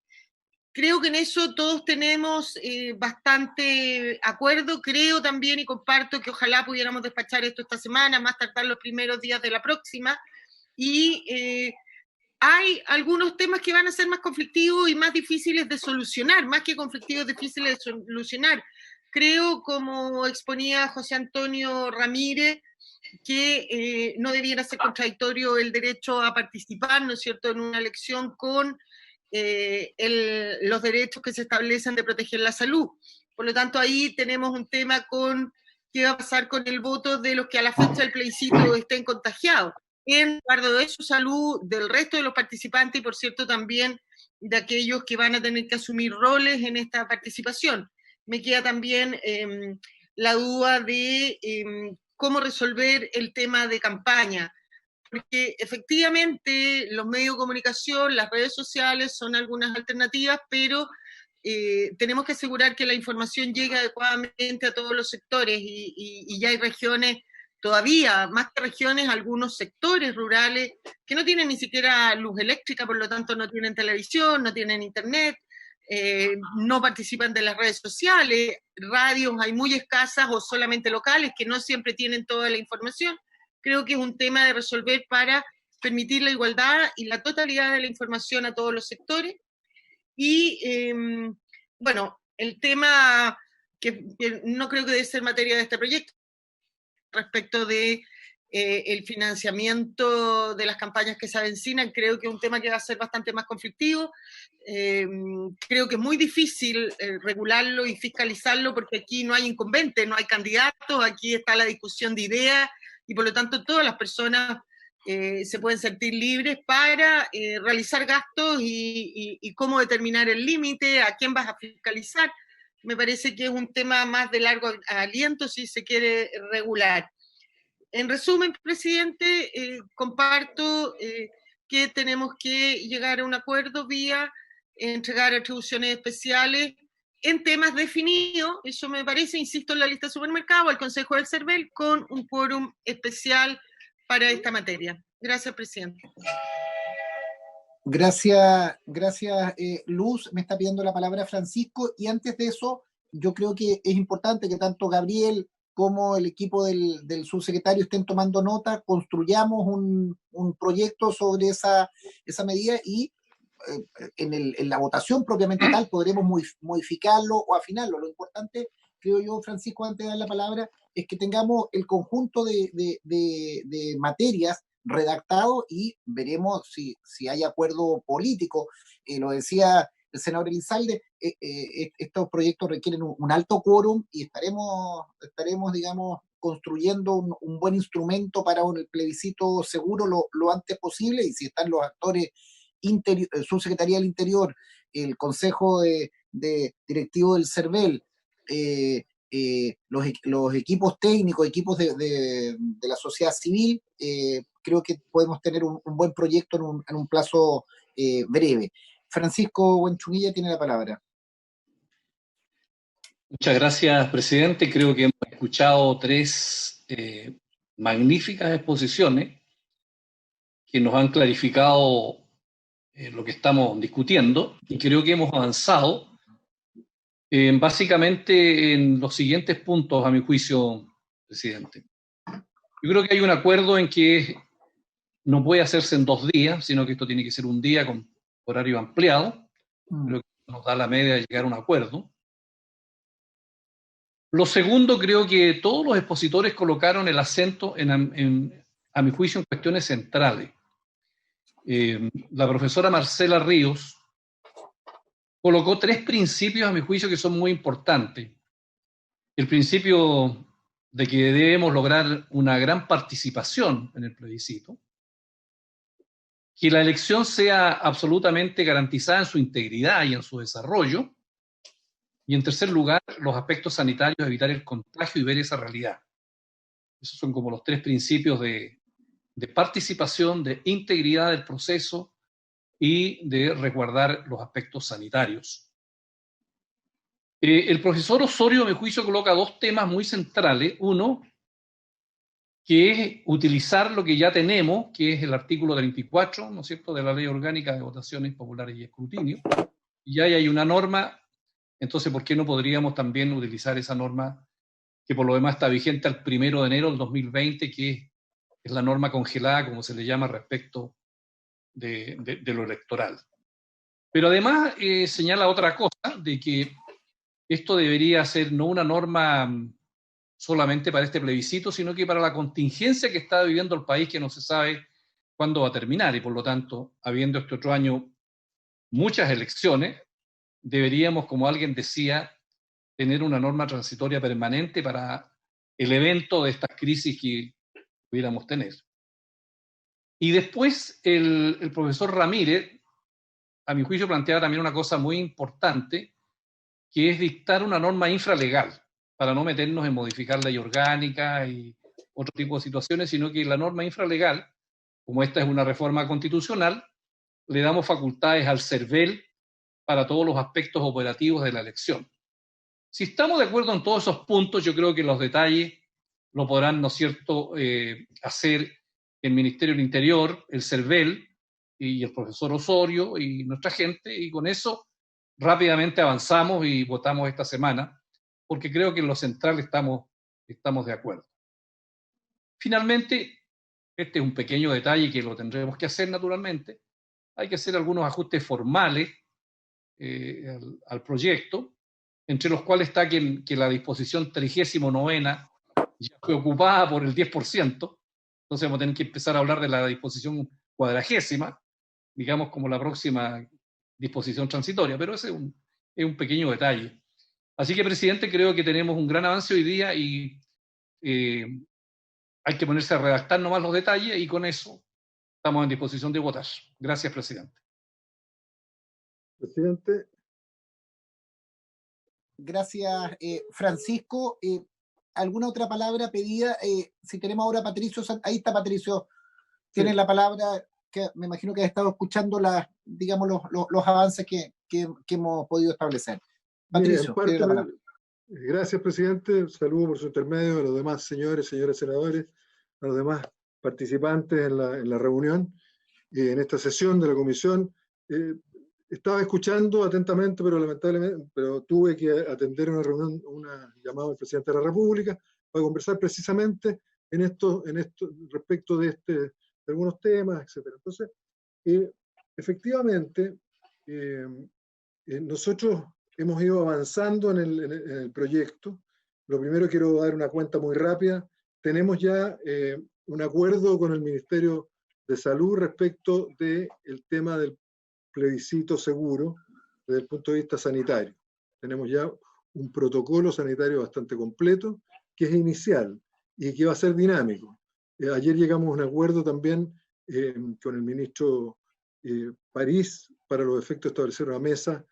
Speaker 5: Creo que en eso todos tenemos bastante acuerdo. Creo también y comparto que ojalá pudiéramos despachar esto esta semana, más tardar los primeros días de la próxima. Y hay algunos temas que van a ser más conflictivos y más difíciles de solucionar, más que conflictivos, difíciles de solucionar. Creo, como exponía José Antonio Ramírez, que no debiera ser contradictorio el derecho a participar, ¿no es cierto?, en una elección con los derechos que se establecen de proteger la salud. Por lo tanto, ahí tenemos un tema con qué va a pasar con el voto de los que a la fecha del plebiscito estén contagiados. en guardo de su salud, del resto de los participantes y, por cierto, también de aquellos que van a tener que asumir roles en esta participación. Me queda también la duda de cómo resolver el tema de campaña, porque efectivamente los medios de comunicación, las redes sociales son algunas alternativas, pero tenemos que asegurar que la información llegue adecuadamente a todos los sectores y ya hay regiones, todavía más que regiones, algunos sectores rurales que no tienen ni siquiera luz eléctrica, por lo tanto no tienen televisión, no tienen internet, no participan de las redes sociales, radios hay muy escasas o solamente locales que no siempre tienen toda la información. Creo que es un tema de resolver para permitir la igualdad y la totalidad de la información a todos los sectores. Y bueno, el tema que no creo que debe ser materia de este proyecto, respecto de el financiamiento de las campañas que se avecinan, creo que es un tema que va a ser bastante más conflictivo. Creo que es muy difícil regularlo y fiscalizarlo porque aquí no hay incumbentes, no hay candidatos, aquí está la discusión de ideas y por lo tanto todas las personas se pueden sentir libres para realizar gastos y cómo determinar el límite, a quién vas a fiscalizar. Me parece que es un tema más de largo aliento si se quiere regular. En resumen, presidente, comparto que tenemos que llegar a un acuerdo vía entregar atribuciones especiales en temas definidos, eso me parece, insisto, en la lista de supermercado, al Consejo del CERVEL, con un quórum especial para esta materia. Gracias, presidente.
Speaker 1: Gracias, Luz. Me está pidiendo la palabra Francisco. Y antes de eso, yo creo que es importante que tanto Gabriel como el equipo del subsecretario estén tomando nota, construyamos un proyecto sobre esa medida y en la votación propiamente tal podremos modificarlo o afinarlo. Lo importante, creo yo, Francisco, antes de dar la palabra, es que tengamos el conjunto de materias redactado y veremos si hay acuerdo político. Lo decía el senador Elizalde, estos proyectos requieren un alto quórum y estaremos, digamos, construyendo un buen instrumento para un plebiscito seguro lo antes posible, y si están los actores Subsecretaría del Interior, el Consejo de Directivo del CERVEL, los equipos técnicos, equipos de la sociedad civil, creo que podemos tener un buen proyecto en un plazo breve. Francisco Buenchumilla tiene la palabra.
Speaker 12: Muchas gracias, presidente. Creo que hemos escuchado tres magníficas exposiciones que nos han clarificado lo que estamos discutiendo, y creo que hemos avanzado básicamente en los siguientes puntos, a mi juicio, presidente. Yo creo que hay un acuerdo en que no puede hacerse en 2 días, sino que esto tiene que ser un día con horario ampliado. Creo que nos da la media de llegar a un acuerdo. Lo segundo, creo que todos los expositores colocaron el acento a mi juicio, en cuestiones centrales. La profesora Marcela Ríos colocó 3 principios, a mi juicio, que son muy importantes. El principio de que debemos lograr una gran participación en el plebiscito, que la elección sea absolutamente garantizada en su integridad y en su desarrollo, y en tercer lugar, los aspectos sanitarios, evitar el contagio y ver esa realidad. Esos son como los 3 principios de participación, de integridad del proceso y de resguardar los aspectos sanitarios. El profesor Osorio, a mi juicio, coloca 2 temas muy centrales. Uno, que es utilizar lo que ya tenemos, que es el artículo 34, ¿no es cierto?, de la Ley Orgánica de Votaciones Populares y Escrutinio. Y ya hay una norma, entonces, ¿por qué no podríamos también utilizar esa norma que por lo demás está vigente al 1 de enero del 2020, que es la norma congelada, como se le llama, respecto de lo electoral? Pero además señala otra cosa, de que esto debería ser no una norma solamente para este plebiscito, sino que para la contingencia que está viviendo el país, que no se sabe cuándo va a terminar, y por lo tanto, habiendo este otro año muchas elecciones, deberíamos, como alguien decía, tener una norma transitoria permanente para el evento de estas crisis que pudiéramos tener. Y después el profesor Ramírez, a mi juicio, planteaba también una cosa muy importante, que es dictar una norma infralegal, para no meternos en modificar ley orgánica y otro tipo de situaciones, sino que la norma infralegal, como esta es una reforma constitucional, le damos facultades al CERVEL para todos los aspectos operativos de la elección. Si estamos de acuerdo en todos esos puntos, yo creo que los detalles lo podrán, ¿no es cierto?, hacer el Ministerio del Interior, el CERVEL y el profesor Osorio y nuestra gente, y con eso rápidamente avanzamos y votamos esta semana, porque creo que en lo central estamos de acuerdo. Finalmente, este es un pequeño detalle que lo tendremos que hacer naturalmente. Hay que hacer algunos ajustes formales al proyecto, entre los cuales está que la disposición 39ª ya fue ocupada por el 10%, entonces vamos a tener que empezar a hablar de la disposición 40ª, digamos como la próxima disposición transitoria, pero ese es un pequeño detalle. Así que, presidente, creo que tenemos un gran avance hoy día y hay que ponerse a redactar nomás los detalles y con eso estamos en disposición de votar. Gracias, presidente.
Speaker 13: Presidente.
Speaker 1: Gracias, Francisco. ¿Alguna otra palabra pedida? Si tenemos ahora a Patricio, ahí está Patricio, tiene la palabra, que me imagino que ha estado escuchando digamos, los avances que hemos podido establecer. Patricio, tiene la palabra.
Speaker 13: Gracias, presidente. Saludo por su intermedio a los demás señores senadores, a los demás participantes en la reunión, en esta sesión de la comisión. Estaba escuchando atentamente, pero lamentablemente tuve que atender una reunión, una llamada del presidente de la República para conversar precisamente en esto respecto de algunos temas, etc. Entonces, efectivamente, nosotros hemos ido avanzando en el proyecto. Lo primero, quiero dar una cuenta muy rápida. Tenemos ya un acuerdo con el Ministerio de Salud respecto del tema del plebiscito seguro desde el punto de vista sanitario. Tenemos ya un protocolo sanitario bastante completo, que es inicial y que va a ser dinámico. Ayer llegamos a un acuerdo también con el ministro París para los efectos de establecer una mesa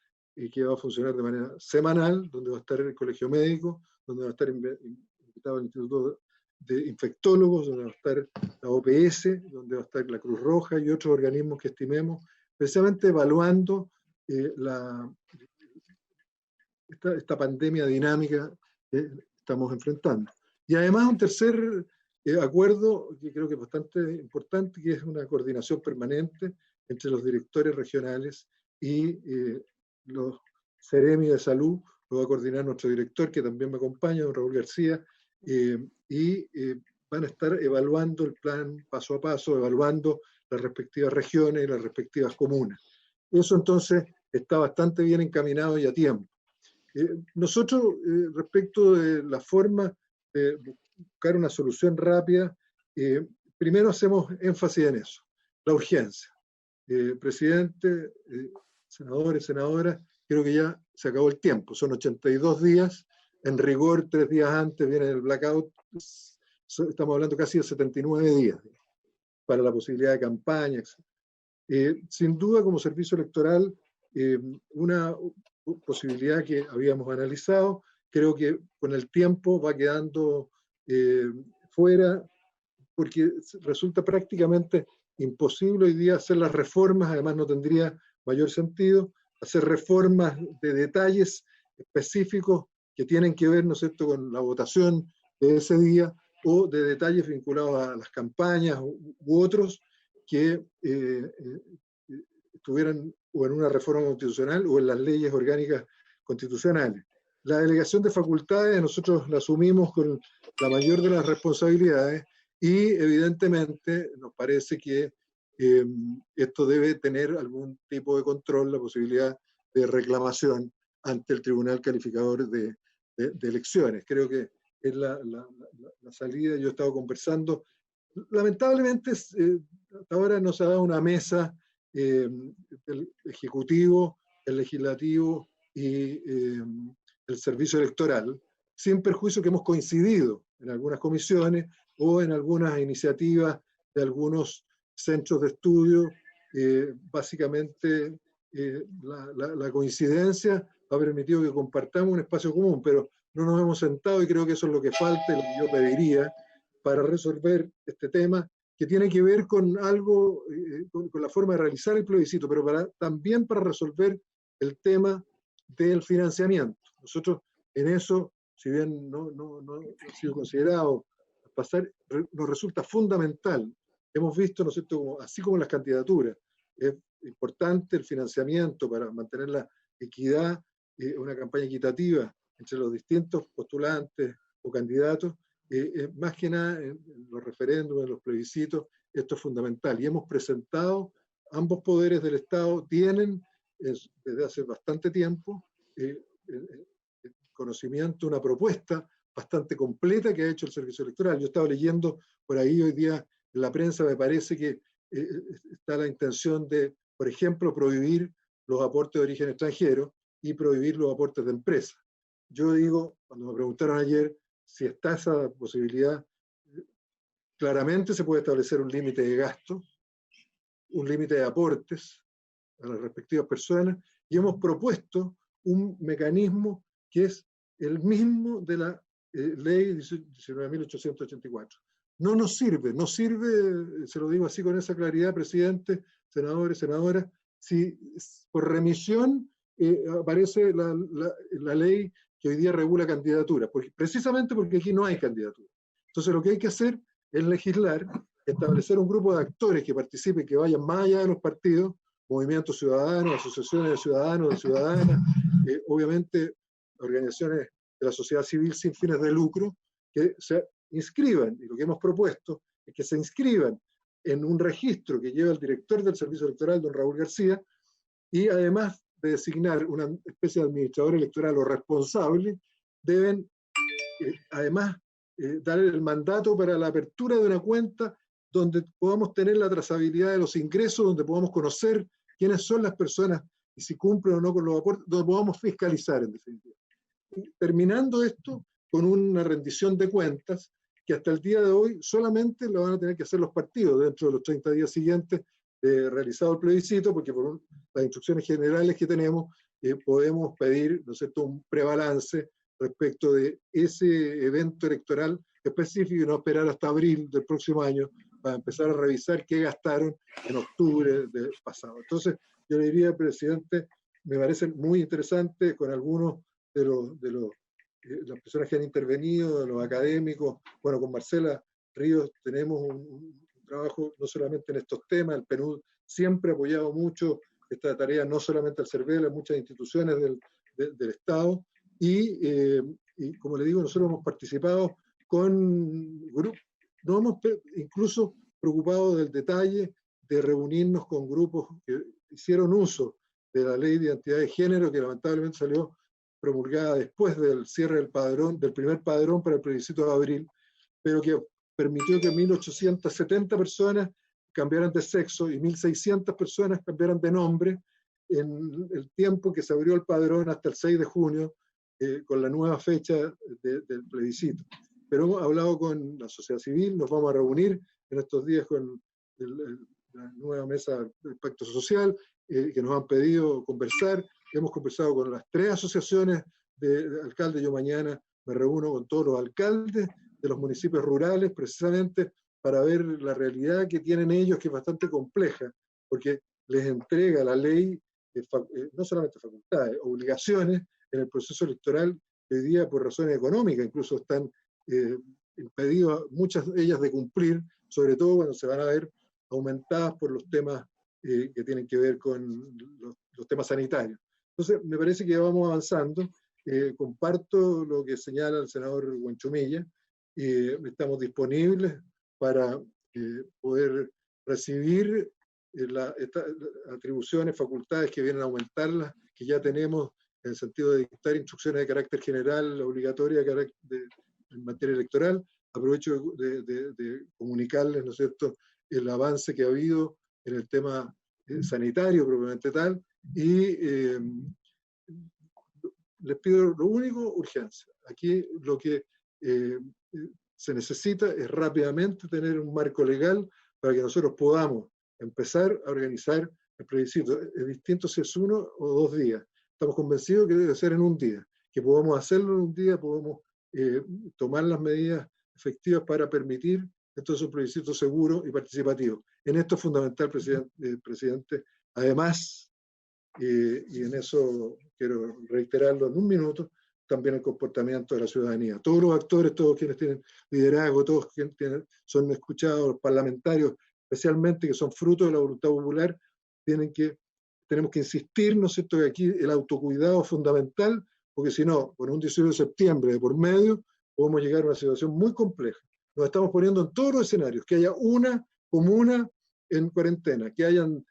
Speaker 13: que va a funcionar de manera semanal, donde va a estar el Colegio Médico, donde va a estar invitado el Instituto de Infectólogos, donde va a estar la OPS, donde va a estar la Cruz Roja y otros organismos que estimemos, precisamente evaluando esta pandemia dinámica que estamos enfrentando. Y además un tercer acuerdo que creo que es bastante importante, que es una coordinación permanente entre los directores regionales y los Ceremi de Salud. Lo va a coordinar nuestro director, que también me acompaña, don Raúl García, y van a estar evaluando el plan paso a paso, evaluando las respectivas regiones y las respectivas comunas. Eso entonces está bastante bien encaminado y a tiempo. Nosotros, respecto de la forma de buscar una solución rápida, primero hacemos énfasis en eso, la urgencia. Presidente, senadores, senadoras, creo que ya se acabó el tiempo, son 82 días, en rigor 3 días antes viene el blackout, estamos hablando casi de 79 días para la posibilidad de campaña, etc. Sin duda, como servicio electoral, una posibilidad que habíamos analizado, creo que con el tiempo va quedando fuera, porque resulta prácticamente imposible hoy día hacer las reformas, además no tendría mayor sentido, hacer reformas de detalles específicos que tienen que ver, ¿no es cierto?, con la votación de ese día, o de detalles vinculados a las campañas u otros que estuvieran o en una reforma constitucional o en las leyes orgánicas constitucionales. La delegación de facultades nosotros la asumimos con la mayor de las responsabilidades y evidentemente nos parece que esto debe tener algún tipo de control, la posibilidad de reclamación ante el Tribunal Calificador de Elecciones. Creo que es la salida. Yo he estado conversando. Lamentablemente, hasta ahora no se ha dado una mesa el Ejecutivo, el Legislativo y el Servicio Electoral, sin perjuicio que hemos coincidido en algunas comisiones o en algunas iniciativas de algunos centros de estudio. Básicamente, la coincidencia ha permitido que compartamos un espacio común, pero no nos hemos sentado y creo que eso es lo que falta y lo que yo pediría para resolver este tema, que tiene que ver con algo, con la forma de realizar el plebiscito, pero también para resolver el tema del financiamiento. Nosotros en eso, si bien no ha sido considerado pasar, nos resulta fundamental. Hemos visto, ¿no es cierto?, así como las candidaturas, es importante el financiamiento para mantener la equidad, una campaña equitativa entre los distintos postulantes o candidatos, más que nada en los referéndums, en los plebiscitos, esto es fundamental. Y hemos presentado, ambos poderes del Estado tienen desde hace bastante tiempo conocimiento, una propuesta bastante completa que ha hecho el Servicio Electoral. Yo estaba leyendo por ahí hoy día en la prensa, me parece que está la intención de, por ejemplo, prohibir los aportes de origen extranjero y prohibir los aportes de empresas. Yo digo, cuando me preguntaron ayer si está esa posibilidad, claramente se puede establecer un límite de gasto, un límite de aportes a las respectivas personas, y hemos propuesto un mecanismo que es el mismo de la ley 19.884. No nos sirve, se lo digo así con esa claridad, presidente, senadores, senadoras, si por remisión aparece la ley que hoy día regula candidaturas, precisamente porque aquí no hay candidatura. Entonces lo que hay que hacer es legislar, establecer un grupo de actores que participen, que vayan más allá de los partidos, movimientos ciudadanos, asociaciones de ciudadanos, de ciudadanas, obviamente organizaciones de la sociedad civil sin fines de lucro, que se inscriban, y lo que hemos propuesto es que se inscriban en un registro que lleva el director del Servicio Electoral, don Raúl García, y además de designar una especie de administrador electoral o responsable, deben además dar el mandato para la apertura de una cuenta donde podamos tener la trazabilidad de los ingresos, donde podamos conocer quiénes son las personas y si cumplen o no con los aportes, donde podamos fiscalizar en definitiva. Y terminando esto con una rendición de cuentas que hasta el día de hoy solamente lo van a tener que hacer los partidos dentro de los 30 días siguientes de realizado el plebiscito, porque por las instrucciones generales que tenemos podemos pedir, ¿no es cierto?, un prebalance respecto de ese evento electoral específico y no esperar hasta abril del próximo año para empezar a revisar qué gastaron en octubre del pasado. Entonces, yo le diría, presidente, me parece muy interesante con algunos de las personas que han intervenido, de los académicos. Bueno, con Marcela Ríos tenemos un trabajo no solamente en estos temas, el PNUD siempre ha apoyado mucho esta tarea, no solamente al CERVEL, a muchas instituciones del Estado, y como le digo, nosotros hemos participado con grupos, nos hemos incluso preocupado del detalle de reunirnos con grupos que hicieron uso de la ley de identidad de género, que lamentablemente salió promulgada después del cierre del padrón, del primer padrón para el plebiscito de abril, pero que permitió que 1.870 personas cambiaran de sexo y 1.600 personas cambiaran de nombre en el tiempo que se abrió el padrón hasta el 6 de junio, con la nueva fecha del plebiscito. Pero hemos hablado con la sociedad civil, nos vamos a reunir en estos días con la nueva mesa del Pacto Social, que nos han pedido conversar. Hemos conversado con las 3 asociaciones de alcaldes. Yo mañana me reúno con todos los alcaldes de los municipios rurales, precisamente para ver la realidad que tienen ellos, que es bastante compleja, porque les entrega la ley no solamente facultades, obligaciones en el proceso electoral, que hoy día por razones económicas incluso están impedidas muchas de ellas de cumplir, sobre todo cuando se van a ver aumentadas por los temas que tienen que ver con los temas sanitarios. Entonces, me parece que vamos avanzando. Comparto lo que señala el senador Huenchumilla. Estamos disponibles para poder recibir estas atribuciones, facultades que vienen a aumentarlas, que ya tenemos en el sentido de dictar instrucciones de carácter general, obligatorias en materia electoral. Aprovecho de comunicarles, ¿no es cierto?, el avance que ha habido en el tema sanitario propiamente tal, y les pido lo único, urgencia. Aquí lo que se necesita es rápidamente tener un marco legal para que nosotros podamos empezar a organizar el plebiscito. Es distinto si es 1 o 2 días. Estamos convencidos que debe ser en un día, que podamos hacerlo en un día, podemos tomar las medidas efectivas para permitir entonces un plebiscito seguro y participativo. En esto es fundamental, presidente, además, y en eso quiero reiterarlo en un minuto, también el comportamiento de la ciudadanía. Todos los actores, todos quienes tienen liderazgo, todos quienes son escuchados, los parlamentarios, especialmente que son fruto de la voluntad popular, tenemos que insistir, ¿no es cierto?, que aquí el autocuidado es fundamental, porque si no, con un 18 de septiembre de por medio, podemos llegar a una situación muy compleja. Nos estamos poniendo en todos los escenarios, que haya una comuna en cuarentena, que hayan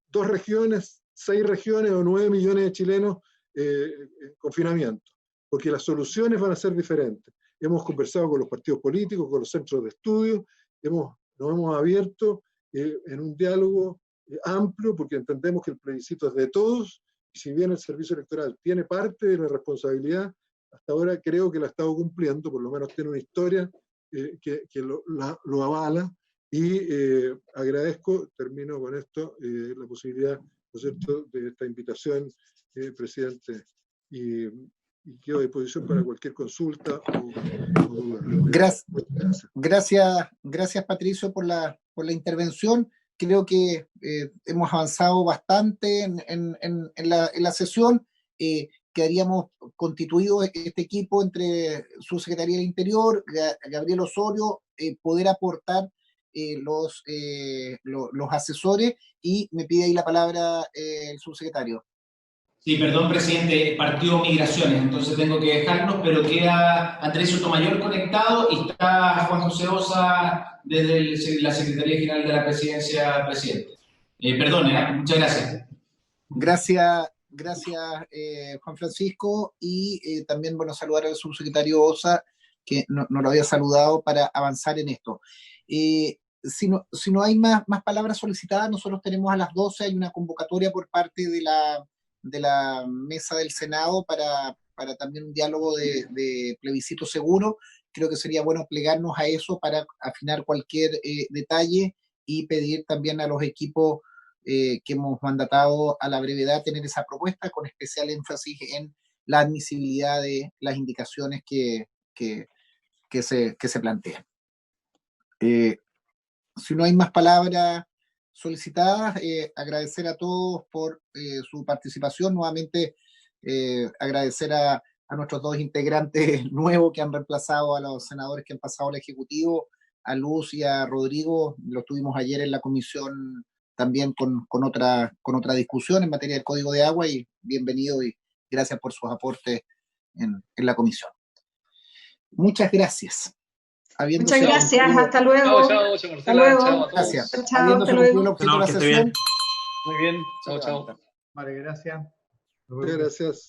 Speaker 13: 2 regiones, 6 regiones o 9 millones de chilenos en confinamiento, porque las soluciones van a ser diferentes. Hemos conversado con los partidos políticos, con los centros de estudio, nos hemos abierto en un diálogo amplio, porque entendemos que el plebiscito es de todos, y si bien el servicio electoral tiene parte de la responsabilidad, hasta ahora creo que la ha estado cumpliendo, por lo menos tiene una historia que lo avala, y agradezco, termino con esto, la posibilidad, ¿no es cierto?, de esta invitación, presidente, y quedo a disposición para cualquier consulta o duda.
Speaker 1: Gracias, Patricio, por la intervención. Creo que hemos avanzado bastante en la sesión. Quedaríamos constituidos este equipo entre Subsecretaría del Interior, Gabriel Osorio, poder aportar los asesores, y me pide ahí la palabra el subsecretario.
Speaker 6: Sí, perdón, presidente, partió Migraciones, entonces tengo que dejarlos, pero queda Andrés Sotomayor conectado y está Juan José Osa desde la Secretaría General de la Presidencia, presidente. Perdone, muchas gracias.
Speaker 1: Gracias, Juan Francisco, y también, bueno, saludar al subsecretario Osa, que no lo había saludado, para avanzar en esto. Si no hay más palabras solicitadas, nosotros tenemos a las 12, hay una convocatoria por parte de la mesa del Senado para también un diálogo de plebiscito seguro. Creo que sería bueno plegarnos a eso para afinar cualquier detalle, y pedir también a los equipos que hemos mandatado a la brevedad tener esa propuesta, con especial énfasis en la admisibilidad de las indicaciones que se plantean. Si no hay más palabras solicitadas, agradecer a todos por su participación. Nuevamente agradecer a nuestros 2 integrantes nuevos que han reemplazado a los senadores que han pasado al Ejecutivo, a Luz y a Rodrigo. Lo tuvimos ayer en la comisión también con otra discusión en materia del Código de Agua, y bienvenido y gracias por sus aportes en la comisión. Muchas gracias.
Speaker 4: Muchas gracias, hasta luego.
Speaker 12: Chao,
Speaker 4: hasta luego.
Speaker 1: Gracias.
Speaker 4: Chao, hasta luego.
Speaker 12: Muy bien, chao.
Speaker 11: Vale, gracias.
Speaker 13: Muchas gracias.